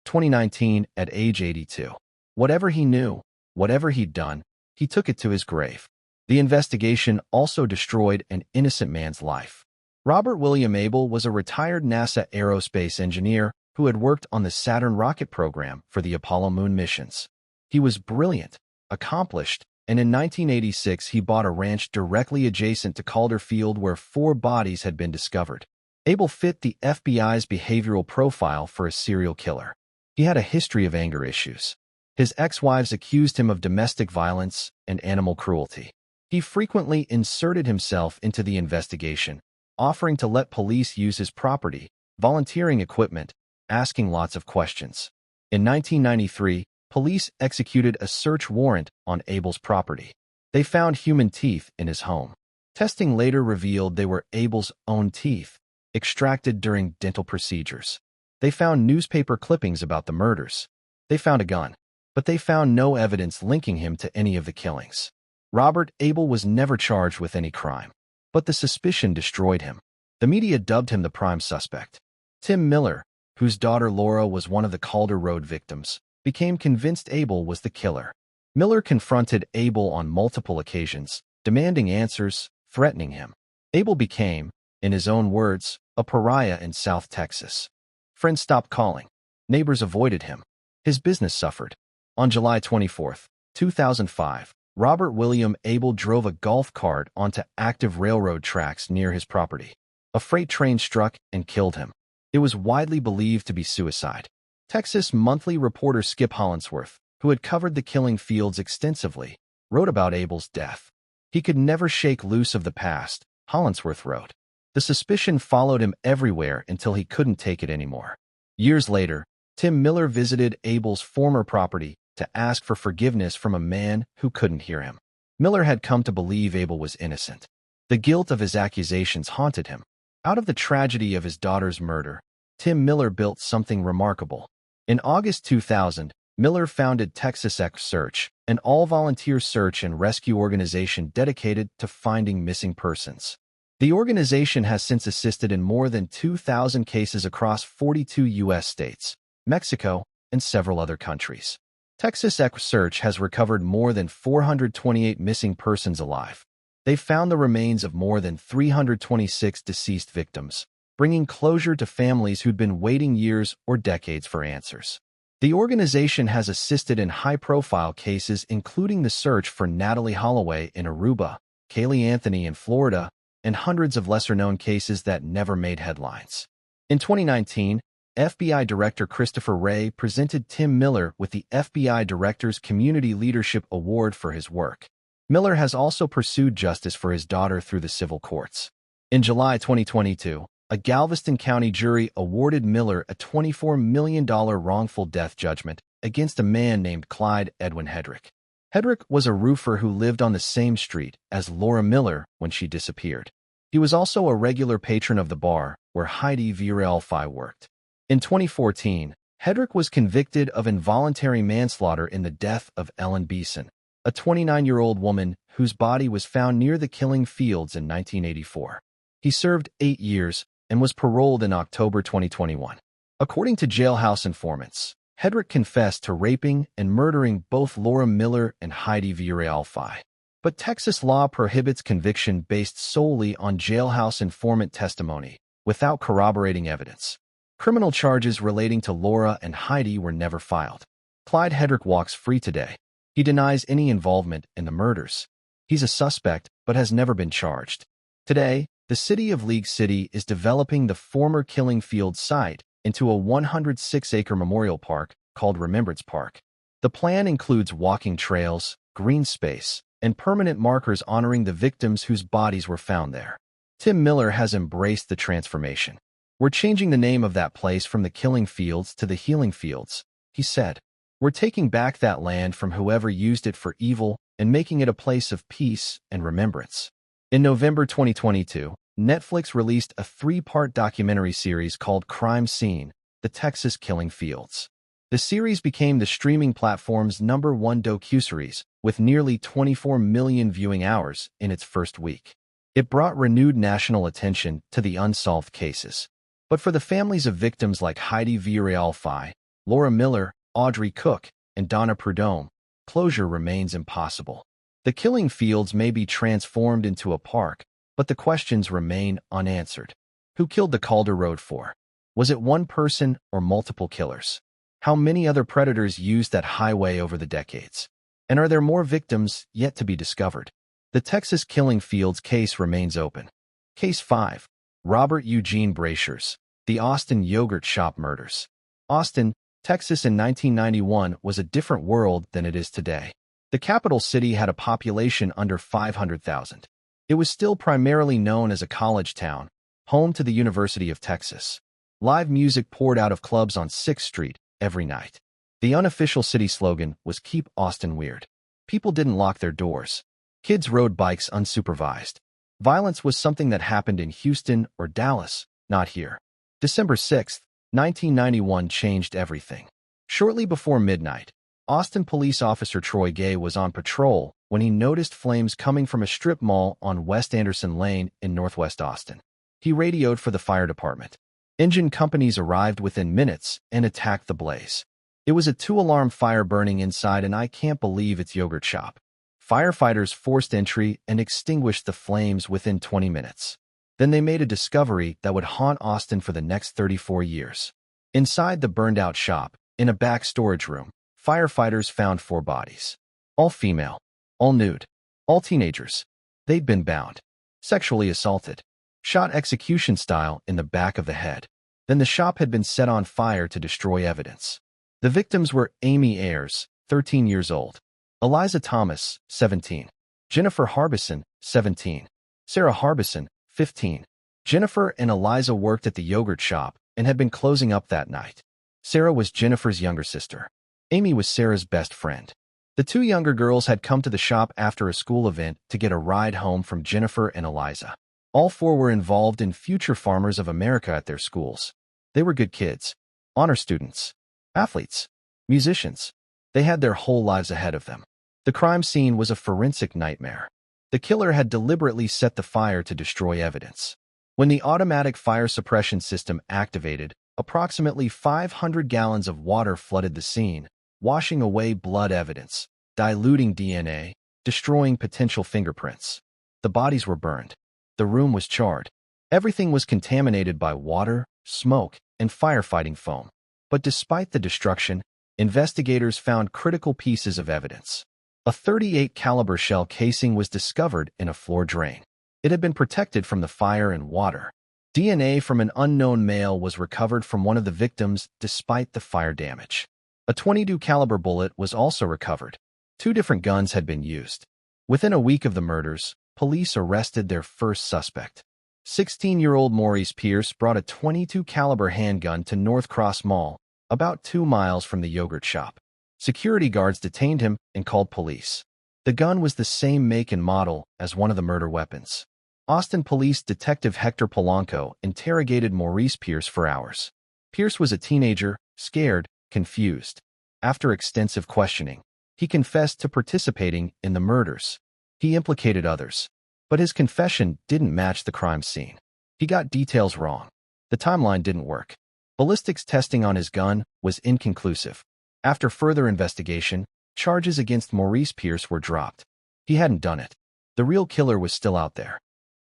2019, at age 82. Whatever he knew, whatever he'd done, he took it to his grave. The investigation also destroyed an innocent man's life. Robert William Abel was a retired NASA aerospace engineer who had worked on the Saturn rocket program for the Apollo moon missions. He was brilliant, accomplished, and in 1986 he bought a ranch directly adjacent to Calder Field where 4 bodies had been discovered. Abel fit the FBI's behavioral profile for a serial killer. He had a history of anger issues. His ex-wives accused him of domestic violence and animal cruelty. He frequently inserted himself into the investigation, offering to let police use his property, volunteering equipment, asking lots of questions. In 1993, police executed a search warrant on Abel's property. They found human teeth in his home. Testing later revealed they were Abel's own teeth, extracted during dental procedures. They found newspaper clippings about the murders. They found a gun, but they found no evidence linking him to any of the killings. Robert Abel was never charged with any crime, but the suspicion destroyed him. The media dubbed him the prime suspect. Tim Miller, whose daughter Laura was one of the Calder Road victims, became convinced Abel was the killer. Miller confronted Abel on multiple occasions, demanding answers, threatening him. Abel became, in his own words, a pariah in South Texas. Friends stopped calling. Neighbors avoided him. His business suffered. On July 24, 2005, Robert William Abel drove a golf cart onto active railroad tracks near his property. A freight train struck and killed him. It was widely believed to be suicide. Texas Monthly reporter Skip Hollandsworth, who had covered the killing fields extensively, wrote about Abel's death. He could never shake loose of the past, Hollandsworth wrote. The suspicion followed him everywhere until he couldn't take it anymore. Years later, Tim Miller visited Abel's former property to ask for forgiveness from a man who couldn't hear him. Miller had come to believe Abel was innocent. The guilt of his accusations haunted him. Out of the tragedy of his daughter's murder, Tim Miller built something remarkable. In August 2000, Miller founded Texas Search, an all-volunteer search and rescue organization dedicated to finding missing persons. The organization has since assisted in more than 2,000 cases across 42 U.S. states, Mexico, and several other countries. Texas Search has recovered more than 428 missing persons alive. They've found the remains of more than 326 deceased victims, bringing closure to families who'd been waiting years or decades for answers. The organization has assisted in high-profile cases including the search for Natalie Holloway in Aruba, Kaylee Anthony in Florida, and hundreds of lesser-known cases that never made headlines. In 2019, FBI Director Christopher Wray presented Tim Miller with the FBI Director's Community Leadership Award for his work. Miller has also pursued justice for his daughter through the civil courts. In July 2022, a Galveston County jury awarded Miller a $24 million wrongful death judgment against a man named Clyde Edwin Hedrick. Hedrick was a roofer who lived on the same street as Laura Miller when she disappeared. He was also a regular patron of the bar where Heidi Viralfi worked. In 2014, Hedrick was convicted of involuntary manslaughter in the death of Ellen Beeson, a 29-year-old woman whose body was found near the killing fields in 1984. He served 8 years and was paroled in October 2021. According to jailhouse informants, Hedrick confessed to raping and murdering both Laura Miller and Heidi Viralfi. But Texas law prohibits conviction based solely on jailhouse informant testimony, without corroborating evidence. Criminal charges relating to Laura and Heidi were never filed. Clyde Hedrick walks free today. He denies any involvement in the murders. He's a suspect, but has never been charged. Today, the city of League City is developing the former killing field site into a 106-acre memorial park called Remembrance Park. The plan includes walking trails, green space, and permanent markers honoring the victims whose bodies were found there. Tim Miller has embraced the transformation. "We're changing the name of that place from the Killing Fields to the Healing Fields," he said. "We're taking back that land from whoever used it for evil and making it a place of peace and remembrance." In November 2022, Netflix released a 3-part documentary series called Crime Scene: The Texas Killing Fields. The series became the streaming platform's #1 docuseries, with nearly 24 million viewing hours in its first week. It brought renewed national attention to the unsolved cases. But for the families of victims like Heidi Villarreal-Fay, Laura Miller, Audrey Cook, and Donna Prudhomme, closure remains impossible. The Killing Fields may be transformed into a park, but the questions remain unanswered. Who killed the Calder Road for? Was it one person or multiple killers? How many other predators used that highway over the decades? And are there more victims yet to be discovered? The Texas Killing Fields case remains open. Case 5. Robert Eugene Brashers, the Austin Yogurt Shop Murders. Austin, Texas in 1991 was a different world than it is today. The capital city had a population under 500,000. It was still primarily known as a college town, home to the University of Texas. Live music poured out of clubs on 6th Street every night. The unofficial city slogan was "Keep Austin Weird." People didn't lock their doors. Kids rode bikes unsupervised. Violence was something that happened in Houston or Dallas, not here. December 6, 1991 changed everything. Shortly before midnight, Austin police officer Troy Gay was on patrol when he noticed flames coming from a strip mall on West Anderson Lane in northwest Austin. He radioed for the fire department. Engine companies arrived within minutes and attacked the blaze. It was a 2-alarm fire burning inside, and I can't believe it's yogurt shop. Firefighters forced entry and extinguished the flames within 20 minutes. Then they made a discovery that would haunt Austin for the next 34 years. Inside the burned-out shop, in a back storage room, firefighters found 4 bodies. All female, all nude, all teenagers. They'd been bound, sexually assaulted, shot execution style in the back of the head. Then the shop had been set on fire to destroy evidence. The victims were Amy Ayers, 13 years old, Eliza Thomas, 17, Jennifer Harbison, 17, Sarah Harbison, 15. Jennifer and Eliza worked at the yogurt shop and had been closing up that night. Sarah was Jennifer's younger sister. Amy was Sarah's best friend. The 2 younger girls had come to the shop after a school event to get a ride home from Jennifer and Eliza. All 4 were involved in Future Farmers of America at their schools. They were good kids, honor students, athletes, musicians. They had their whole lives ahead of them. The crime scene was a forensic nightmare. The killer had deliberately set the fire to destroy evidence. When the automatic fire suppression system activated, approximately 500 gallons of water flooded the scene, washing away blood evidence, diluting DNA, destroying potential fingerprints. The bodies were burned. The room was charred. Everything was contaminated by water, smoke, and firefighting foam. But despite the destruction, investigators found critical pieces of evidence. A .38 caliber shell casing was discovered in a floor drain. It had been protected from the fire and water. DNA from an unknown male was recovered from one of the victims despite the fire damage. A .22 caliber bullet was also recovered. 2 different guns had been used. Within a week of the murders, police arrested their first suspect. 16-year-old Maurice Pierce brought a .22 caliber handgun to North Cross Mall, about 2 miles from the yogurt shop. Security guards detained him and called police. The gun was the same make and model as one of the murder weapons. Austin Police Detective Hector Polanco interrogated Maurice Pierce for hours. Pierce was a teenager, scared, confused. After extensive questioning, he confessed to participating in the murders. He implicated others, but his confession didn't match the crime scene. He got details wrong. The timeline didn't work. Ballistics testing on his gun was inconclusive. After further investigation, charges against Maurice Pierce were dropped. He hadn't done it. The real killer was still out there.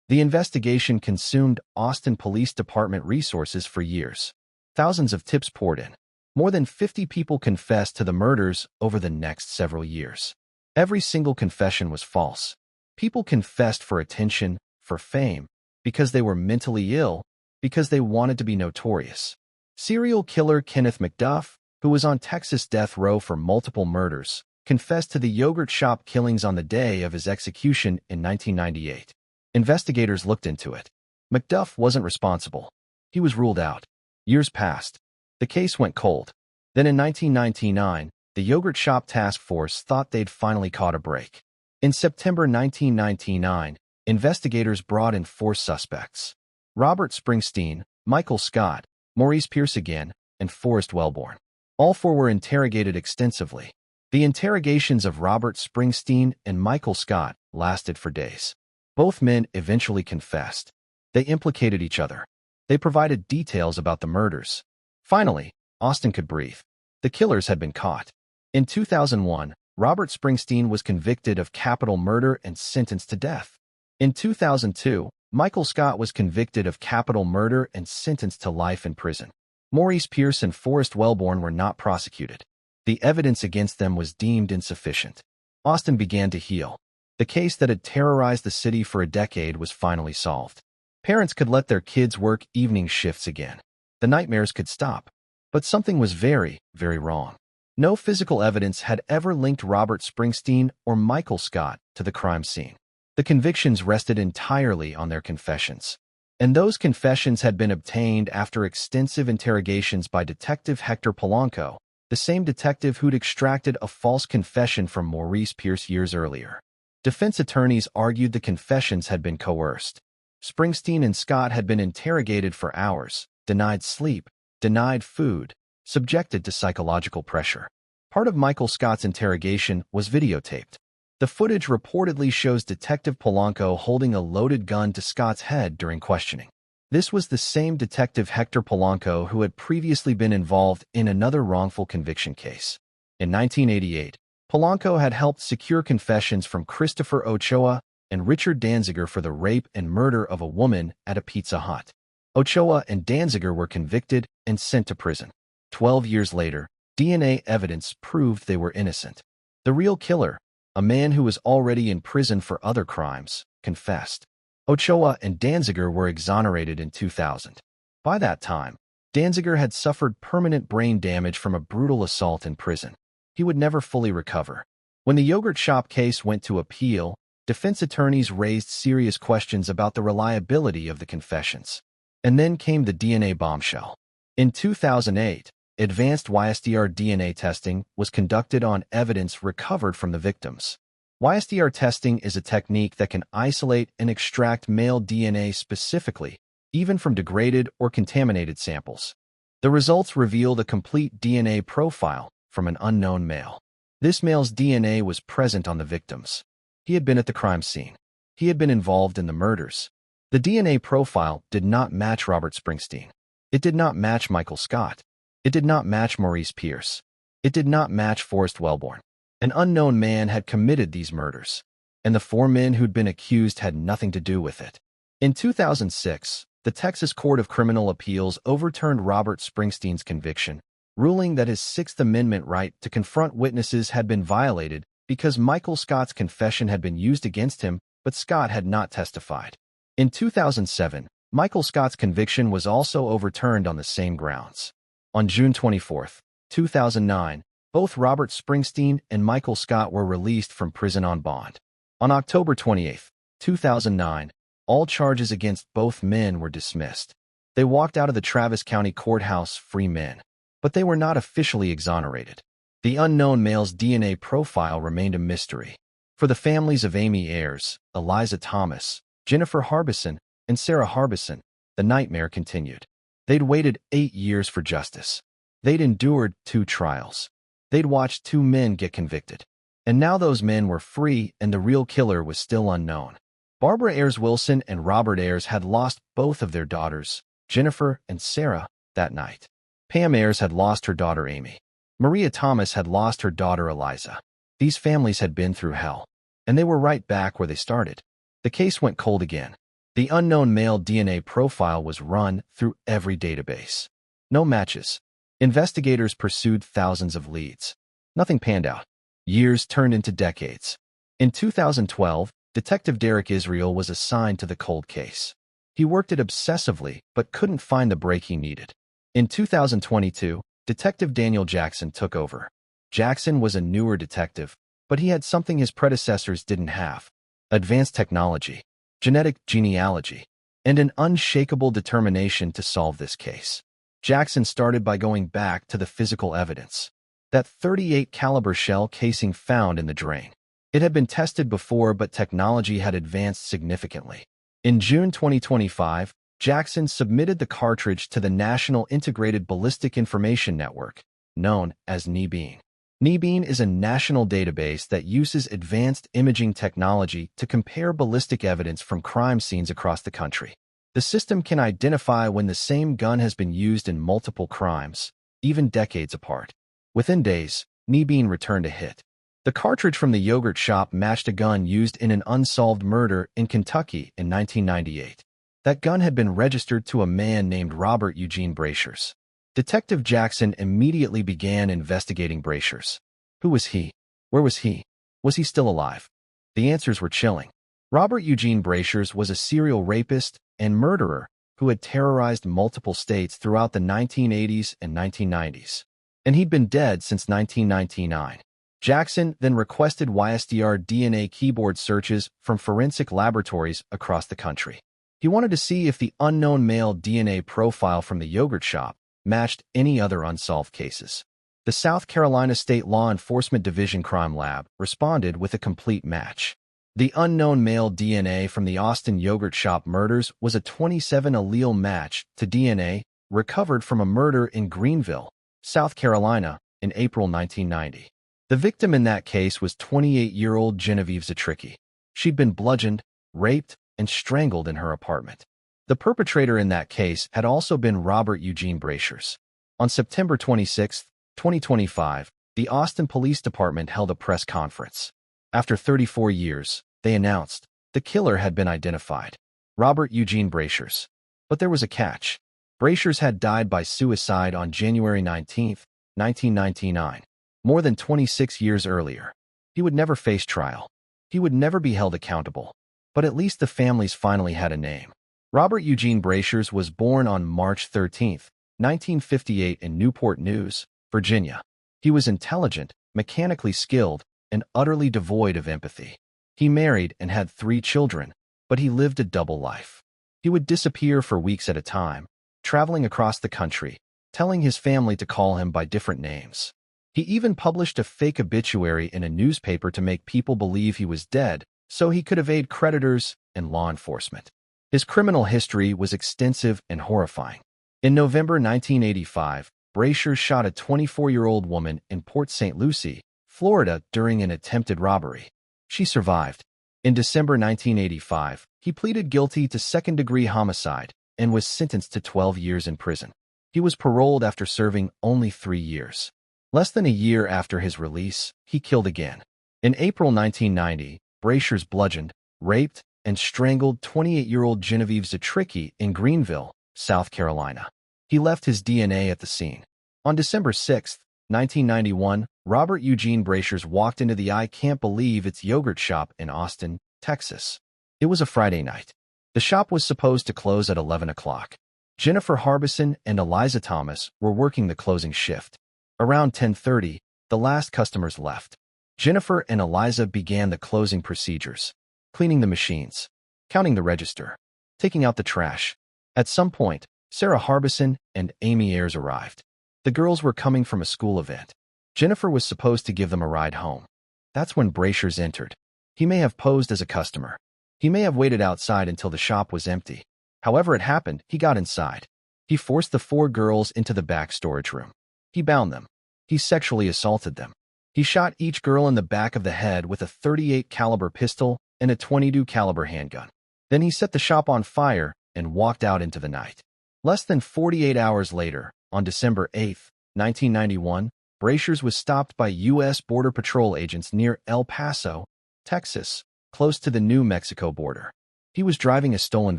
The investigation consumed Austin Police Department resources for years. Thousands of tips poured in. More than 50 people confessed to the murders over the next several years. Every single confession was false. People confessed for attention, for fame, because they were mentally ill, because they wanted to be notorious. Serial killer Kenneth McDuff, who was on Texas death row for multiple murders, confessed to the yogurt shop killings on the day of his execution in 1998. Investigators looked into it. McDuff wasn't responsible. He was ruled out. Years passed. The case went cold. Then in 1999, the yogurt shop task force thought they'd finally caught a break. In September 1999, investigators brought in 4 suspects: Robert Springsteen, Michael Scott, Maurice Pierce again, and Forrest Wellborn. All 4 were interrogated extensively. The interrogations of Robert Springsteen and Michael Scott lasted for days. Both men eventually confessed. They implicated each other. They provided details about the murders. Finally, Austin could breathe. The killers had been caught. In 2001, Robert Springsteen was convicted of capital murder and sentenced to death. In 2002, Michael Scott was convicted of capital murder and sentenced to life in prison. Maurice Pierce and Forrest Wellborn were not prosecuted. The evidence against them was deemed insufficient. Austin began to heal. The case that had terrorized the city for a decade was finally solved. Parents could let their kids work evening shifts again. The nightmares could stop. But something was very, very wrong. No physical evidence had ever linked Robert Springsteen or Michael Scott to the crime scene. The convictions rested entirely on their confessions. And those confessions had been obtained after extensive interrogations by Detective Hector Polanco, the same detective who'd extracted a false confession from Maurice Pierce years earlier. Defense attorneys argued the confessions had been coerced. Springsteen and Scott had been interrogated for hours, denied sleep, denied food, subjected to psychological pressure. Part of Michael Scott's interrogation was videotaped. The footage reportedly shows Detective Polanco holding a loaded gun to Scott's head during questioning. This was the same Detective Hector Polanco who had previously been involved in another wrongful conviction case. In 1988, Polanco had helped secure confessions from Christopher Ochoa and Richard Danziger for the rape and murder of a woman at a Pizza Hut. Ochoa and Danziger were convicted and sent to prison. 12 years later, DNA evidence proved they were innocent. The real killer, a man who was already in prison for other crimes, confessed. Ochoa and Danziger were exonerated in 2000. By that time, Danziger had suffered permanent brain damage from a brutal assault in prison. He would never fully recover. When the yogurt shop case went to appeal, defense attorneys raised serious questions about the reliability of the confessions. And then came the DNA bombshell. In 2008, advanced YSDR DNA testing was conducted on evidence recovered from the victims. YSDR testing is a technique that can isolate and extract male DNA specifically, even from degraded or contaminated samples. The results revealed a complete DNA profile from an unknown male. This male's DNA was present on the victims. He had been at the crime scene. He had been involved in the murders. The DNA profile did not match Robert Springsteen. It did not match Michael Scott. It did not match Maurice Pierce. It did not match Forrest Wellborn. An unknown man had committed these murders, and the 4 men who'd been accused had nothing to do with it. In 2006, the Texas Court of Criminal Appeals overturned Robert Springsteen's conviction, ruling that his Sixth Amendment right to confront witnesses had been violated because Michael Scott's confession had been used against him, but Scott had not testified. In 2007, Michael Scott's conviction was also overturned on the same grounds. On June 24, 2009, both Robert Springsteen and Michael Scott were released from prison on bond. On October 28, 2009, all charges against both men were dismissed. They walked out of the Travis County Courthouse free men, but they were not officially exonerated. The unknown male's DNA profile remained a mystery. For the families of Amy Ayers, Eliza Thomas, Jennifer Harbison, and Sarah Harbison, the nightmare continued. They'd waited 8 years for justice. They'd endured 2 trials. They'd watched 2 men get convicted. And now those men were free and the real killer was still unknown. Barbara Ayers Wilson and Robert Ayers had lost both of their daughters, Jennifer and Sarah, that night. Pam Ayers had lost her daughter Amy. Maria Thomas had lost her daughter Eliza. These families had been through hell, and they were right back where they started. The case went cold again. The unknown male DNA profile was run through every database. No matches. Investigators pursued thousands of leads. Nothing panned out. Years turned into decades. In 2012, Detective Derek Israel was assigned to the cold case. He worked it obsessively but couldn't find the break he needed. In 2022, Detective Daniel Jackson took over. Jackson was a newer detective, but he had something his predecessors didn't have: advanced technology, genetic genealogy, and an unshakable determination to solve this case. Jackson started by going back to the physical evidence. That .38 caliber shell casing found in the drain. It had been tested before, but technology had advanced significantly. In June 2025, Jackson submitted the cartridge to the National Integrated Ballistic Information Network, known as NIBIN. NIBIN is a national database that uses advanced imaging technology to compare ballistic evidence from crime scenes across the country. The system can identify when the same gun has been used in multiple crimes, even decades apart. Within days, NIBIN returned a hit. The cartridge from the yogurt shop matched a gun used in an unsolved murder in Kentucky in 1998. That gun had been registered to a man named Robert Eugene Brashers. Detective Jackson immediately began investigating Brashers. Who was he? Where was he? Was he still alive? The answers were chilling. Robert Eugene Brashers was a serial rapist and murderer who had terrorized multiple states throughout the 1980s and 1990s. And he'd been dead since 1999. Jackson then requested YSDR DNA keyboard searches from forensic laboratories across the country. He wanted to see if the unknown male DNA profile from the yogurt shop matched any other unsolved cases. The South Carolina State Law Enforcement Division Crime Lab responded with a complete match. The unknown male DNA from the Austin yogurt shop murders was a 27 allele match to DNA recovered from a murder in Greenville, South Carolina, in April 1990. The victim in that case was 28-year-old Genevieve Zatricki. She'd been bludgeoned, raped, and strangled in her apartment. The perpetrator in that case had also been Robert Eugene Brashers. On September 26, 2025, the Austin Police Department held a press conference. After 34 years, they announced the killer had been identified: Robert Eugene Brashers. But there was a catch. Brashers had died by suicide on January 19, 1999, more than 26 years earlier. He would never face trial. He would never be held accountable. But at least the families finally had a name. Robert Eugene Brashers was born on March 13, 1958 in Newport News, Virginia. He was intelligent, mechanically skilled, and utterly devoid of empathy. He married and had 3 children, but he lived a double life. He would disappear for weeks at a time, traveling across the country, telling his family to call him by different names. He even published a fake obituary in a newspaper to make people believe he was dead, so he could evade creditors and law enforcement. His criminal history was extensive and horrifying. In November 1985, Brashers shot a 24-year-old woman in Port St. Lucie, Florida, during an attempted robbery. She survived. In December 1985, he pleaded guilty to second-degree homicide and was sentenced to 12 years in prison. He was paroled after serving only 3 years. Less than a year after his release, he killed again. In April 1990, Brashers bludgeoned, raped, and strangled 28-year-old Genevieve Zatricki in Greenville, South Carolina. He left his DNA at the scene. On December 6, 1991, Robert Eugene Brashers walked into the "I can't believe it's yogurt" shop in Austin, Texas. It was a Friday night. The shop was supposed to close at 11 o'clock. Jennifer Harbison and Eliza Thomas were working the closing shift. Around 10:30, the last customers left. Jennifer and Eliza began the closing procedures: cleaning the machines, counting the register, taking out the trash. At some point, Sarah Harbison and Amy Ayers arrived. The girls were coming from a school event. Jennifer was supposed to give them a ride home. That's when Brashers entered. He may have posed as a customer. He may have waited outside until the shop was empty. However it happened, he got inside. He forced the 4 girls into the back storage room. He bound them. He sexually assaulted them. He shot each girl in the back of the head with a .38 caliber pistol and a .22 caliber handgun. Then he set the shop on fire and walked out into the night. Less than 48 hours later, on December 8, 1991, Brashers was stopped by U.S. Border Patrol agents near El Paso, Texas, close to the New Mexico border. He was driving a stolen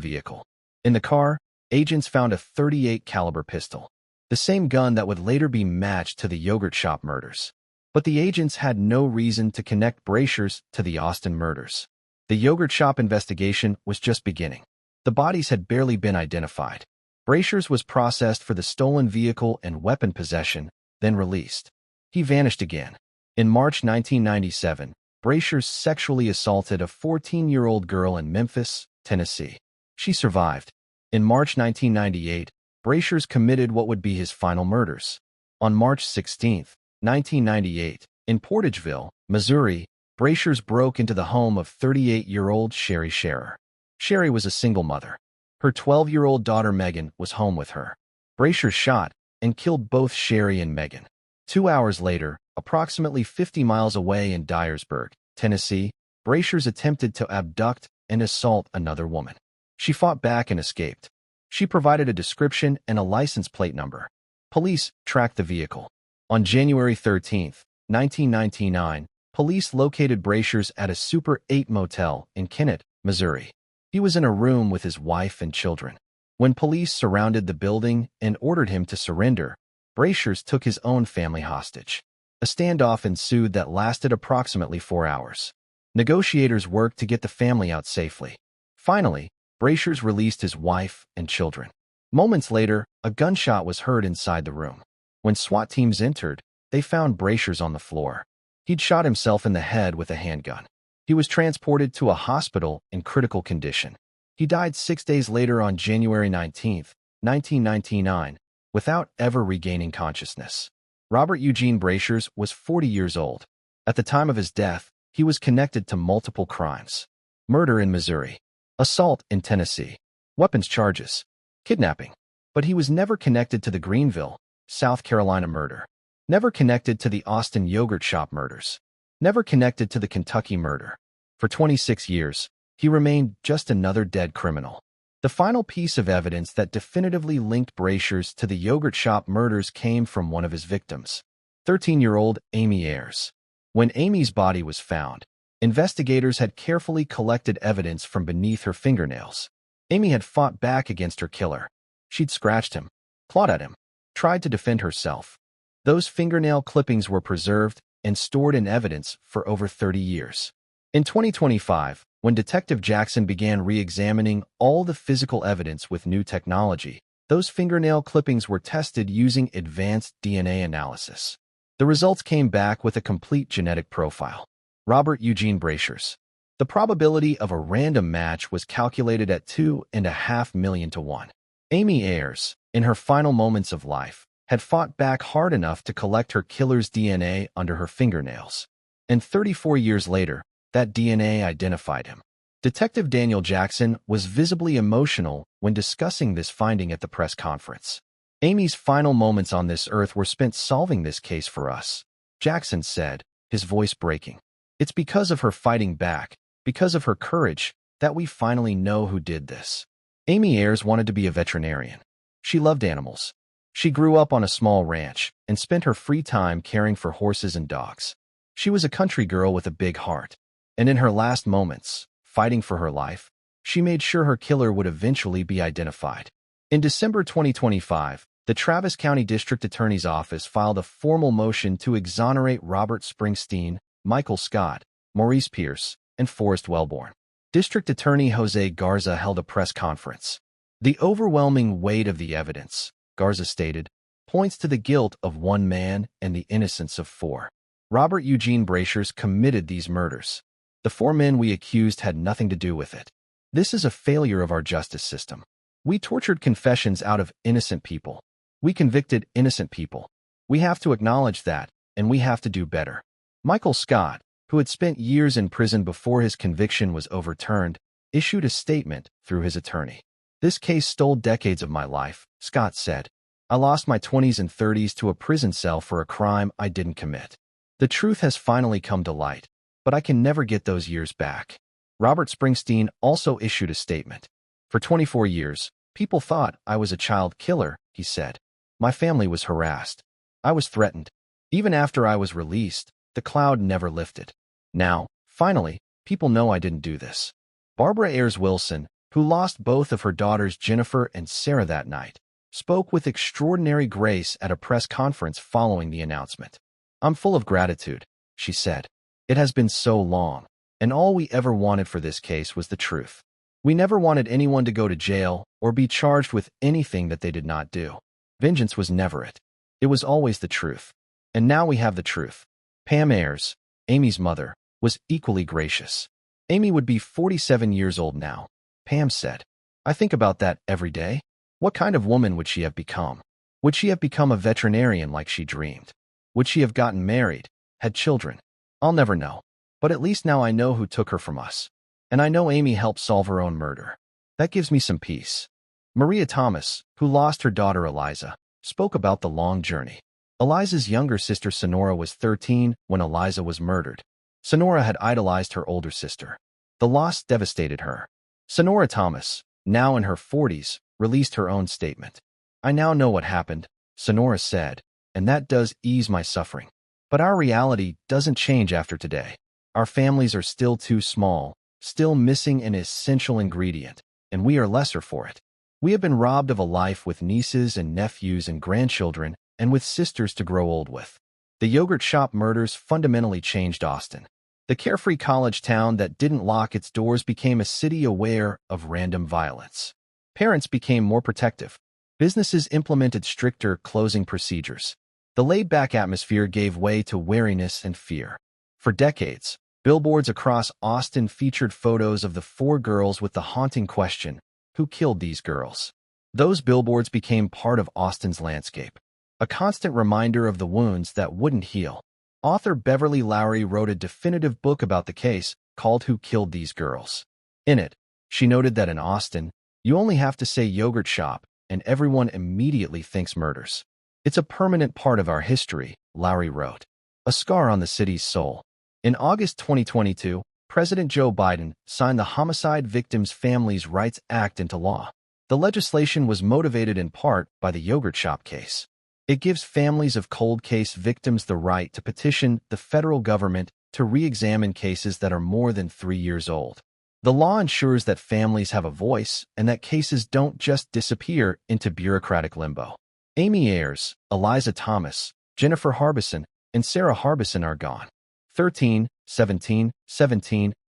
vehicle. In the car, agents found a .38 caliber pistol, the same gun that would later be matched to the yogurt shop murders. But the agents had no reason to connect Brashers to the Austin murders. The yogurt shop investigation was just beginning. The bodies had barely been identified. Brashers was processed for the stolen vehicle and weapon possession then released. He vanished again. In March 1997, Brashers sexually assaulted a 14-year-old girl in Memphis, Tennessee. She survived. In March 1998, Brashers committed what would be his final murders. On March 16, 1998, in Portageville, Missouri, Brashers broke into the home of 38-year-old Sherry Scherer. Sherry was a single mother. Her 12-year-old daughter Megan was home with her. Brashers shot and killed both Sherry and Megan. 2 hours later, approximately 50 miles away in Dyersburg, Tennessee, Brashers attempted to abduct and assault another woman. She fought back and escaped. She provided a description and a license plate number. Police tracked the vehicle. On January 13, 1999, police located Brashers at a Super 8 motel in Kennett, Missouri. He was in a room with his wife and children. When police surrounded the building and ordered him to surrender, Brashers took his own family hostage. A standoff ensued that lasted approximately 4 hours. Negotiators worked to get the family out safely. Finally, Brashers released his wife and children. Moments later, a gunshot was heard inside the room. When SWAT teams entered, they found Brashers on the floor. He'd shot himself in the head with a handgun. He was transported to a hospital in critical condition. He died 6 days later on January 19, 1999, without ever regaining consciousness. Robert Eugene Brashers was 40 years old. At the time of his death, he was connected to multiple crimes: murder in Missouri, assault in Tennessee, weapons charges, kidnapping. But he was never connected to the Greenville, South Carolina murder, never connected to the Austin yogurt shop murders, never connected to the Kentucky murder. For 26 years, he remained just another dead criminal. The final piece of evidence that definitively linked Brashers to the yogurt shop murders came from one of his victims, 13-year-old Amy Ayers. When Amy's body was found, investigators had carefully collected evidence from beneath her fingernails. Amy had fought back against her killer. She'd scratched him, clawed at him, tried to defend herself. Those fingernail clippings were preserved and stored in evidence for over 30 years. In 2025, when Detective Jackson began re-examining all the physical evidence with new technology, those fingernail clippings were tested using advanced DNA analysis. The results came back with a complete genetic profile. Robert Eugene Brashers. The probability of a random match was calculated at 2.5 million to 1. Amy Ayers, in her final moments of life, had fought back hard enough to collect her killer's DNA under her fingernails. And 34 years later, that DNA identified him. Detective Daniel Jackson was visibly emotional when discussing this finding at the press conference. Amy's final moments on this earth were spent solving this case for us, Jackson said, his voice breaking. It's because of her fighting back, because of her courage, that we finally know who did this. Amy Ayers wanted to be a veterinarian. She loved animals. She grew up on a small ranch and spent her free time caring for horses and dogs. She was a country girl with a big heart. And in her last moments, fighting for her life, she made sure her killer would eventually be identified. In December 2025, the Travis County District Attorney's Office filed a formal motion to exonerate Robert Springsteen, Michael Scott, Maurice Pierce, and Forrest Wellborn. District Attorney Jose Garza held a press conference. The overwhelming weight of the evidence, Garza stated, points to the guilt of one man and the innocence of 4. Robert Eugene Brashers committed these murders. The 4 men we accused had nothing to do with it. This is a failure of our justice system. We tortured confessions out of innocent people. We convicted innocent people. We have to acknowledge that, and we have to do better. Michael Scott, who had spent years in prison before his conviction was overturned, issued a statement through his attorney. This case stole decades of my life, Scott said. I lost my 20s and 30s to a prison cell for a crime I didn't commit. The truth has finally come to light, but I can never get those years back. Robert Springsteen also issued a statement. For 24 years, people thought I was a child killer, he said. My family was harassed. I was threatened. Even after I was released, the cloud never lifted. Now, finally, people know I didn't do this. Barbara Ayers Wilson, who lost both of her daughters Jennifer and Sarah that night, spoke with extraordinary grace at a press conference following the announcement. I'm full of gratitude, she said. It has been so long, and all we ever wanted for this case was the truth. We never wanted anyone to go to jail or be charged with anything that they did not do. Vengeance was never it. It was always the truth. And now we have the truth. Pam Ayers, Amy's mother, was equally gracious. Amy would be 47 years old now. Pam said, "I think about that every day. What kind of woman would she have become? Would she have become a veterinarian like she dreamed? Would she have gotten married, had children? I'll never know. But at least now I know who took her from us. And I know Amy helped solve her own murder. That gives me some peace." Maria Thomas, who lost her daughter Eliza, spoke about the long journey. Eliza's younger sister Sonora was 13 when Eliza was murdered. Sonora had idolized her older sister. The loss devastated her. Sonora Thomas, now in her 40s, released her own statement. "I now know what happened," Sonora said, "and that does ease my suffering. But our reality doesn't change after today. Our families are still too small, still missing an essential ingredient, and we are lesser for it. We have been robbed of a life with nieces and nephews and grandchildren, and with sisters to grow old with." The yogurt shop murders fundamentally changed Austin. The carefree college town that didn't lock its doors became a city aware of random violence. Parents became more protective. Businesses implemented stricter closing procedures. The laid-back atmosphere gave way to wariness and fear. For decades, billboards across Austin featured photos of the four girls with the haunting question, "Who killed these girls?" Those billboards became part of Austin's landscape, a constant reminder of the wounds that wouldn't heal. Author Beverly Lowry wrote a definitive book about the case called Who Killed These Girls. In it, she noted that in Austin, you only have to say yogurt shop and everyone immediately thinks murders. "It's a permanent part of our history," Lowry wrote, "a scar on the city's soul." In August 2022, President Joe Biden signed the Homicide Victims' Families' Rights Act into law. The legislation was motivated in part by the yogurt shop case. It gives families of cold case victims the right to petition the federal government to re-examine cases that are more than 3 years old. The law ensures that families have a voice and that cases don't just disappear into bureaucratic limbo. Amy Ayers, Eliza Thomas, Jennifer Harbison, and Sarah Harbison are gone. 13, 17,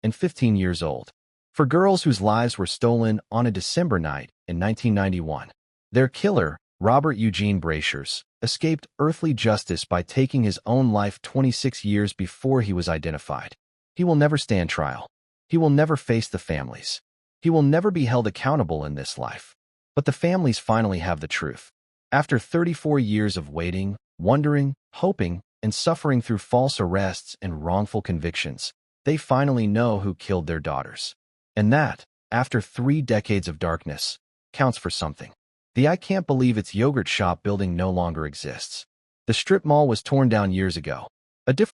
and 15 years old. For girls whose lives were stolen on a December night in 1991. Their killer, Robert Eugene Brashers, escaped earthly justice by taking his own life 26 years before he was identified. He will never stand trial. He will never face the families. He will never be held accountable in this life. But the families finally have the truth. After 34 years of waiting, wondering, hoping, and suffering through false arrests and wrongful convictions, they finally know who killed their daughters. And that, after 3 decades of darkness, counts for something. The "I can't believe it's yogurt shop" building no longer exists. The strip mall was torn down years ago.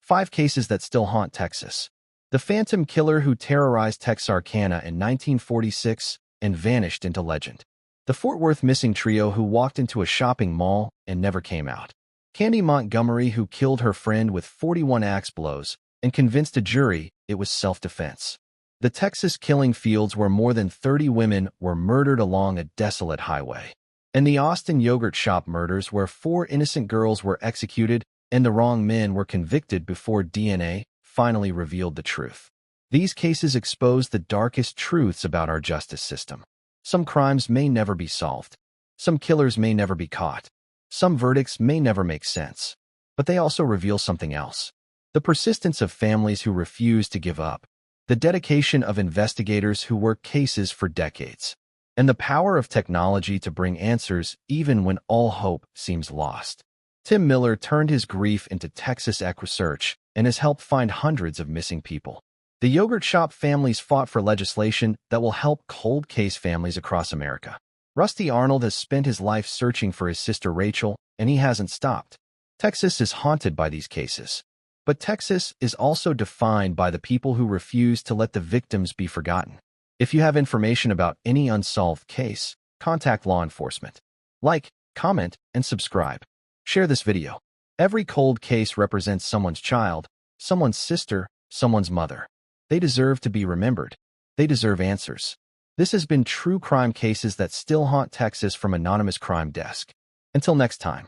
5 cases that still haunt Texas. The phantom killer who terrorized Texarkana in 1946 and vanished into legend. The Fort Worth missing trio who walked into a shopping mall and never came out. Candy Montgomery who killed her friend with 41 axe blows and convinced a jury it was self-defense. The Texas killing fields where more than 30 women were murdered along a desolate highway. And the Austin yogurt shop murders where 4 innocent girls were executed and the wrong men were convicted before DNA finally revealed the truth. These cases expose the darkest truths about our justice system. Some crimes may never be solved. Some killers may never be caught. Some verdicts may never make sense. But they also reveal something else. The persistence of families who refuse to give up. The dedication of investigators who work cases for decades. And the power of technology to bring answers even when all hope seems lost. Tim Miller turned his grief into Texas research and has helped find hundreds of missing people. The yogurt shop families fought for legislation that will help cold case families across America. Rusty Arnold has spent his life searching for his sister Rachel, and he hasn't stopped. Texas is haunted by these cases. But Texas is also defined by the people who refuse to let the victims be forgotten. If you have information about any unsolved case, contact law enforcement. Like, comment, and subscribe. Share this video. Every cold case represents someone's child, someone's sister, someone's mother. They deserve to be remembered. They deserve answers. This has been True Crime Cases That Still Haunt Texas from Anonymous Crime Desk. Until next time.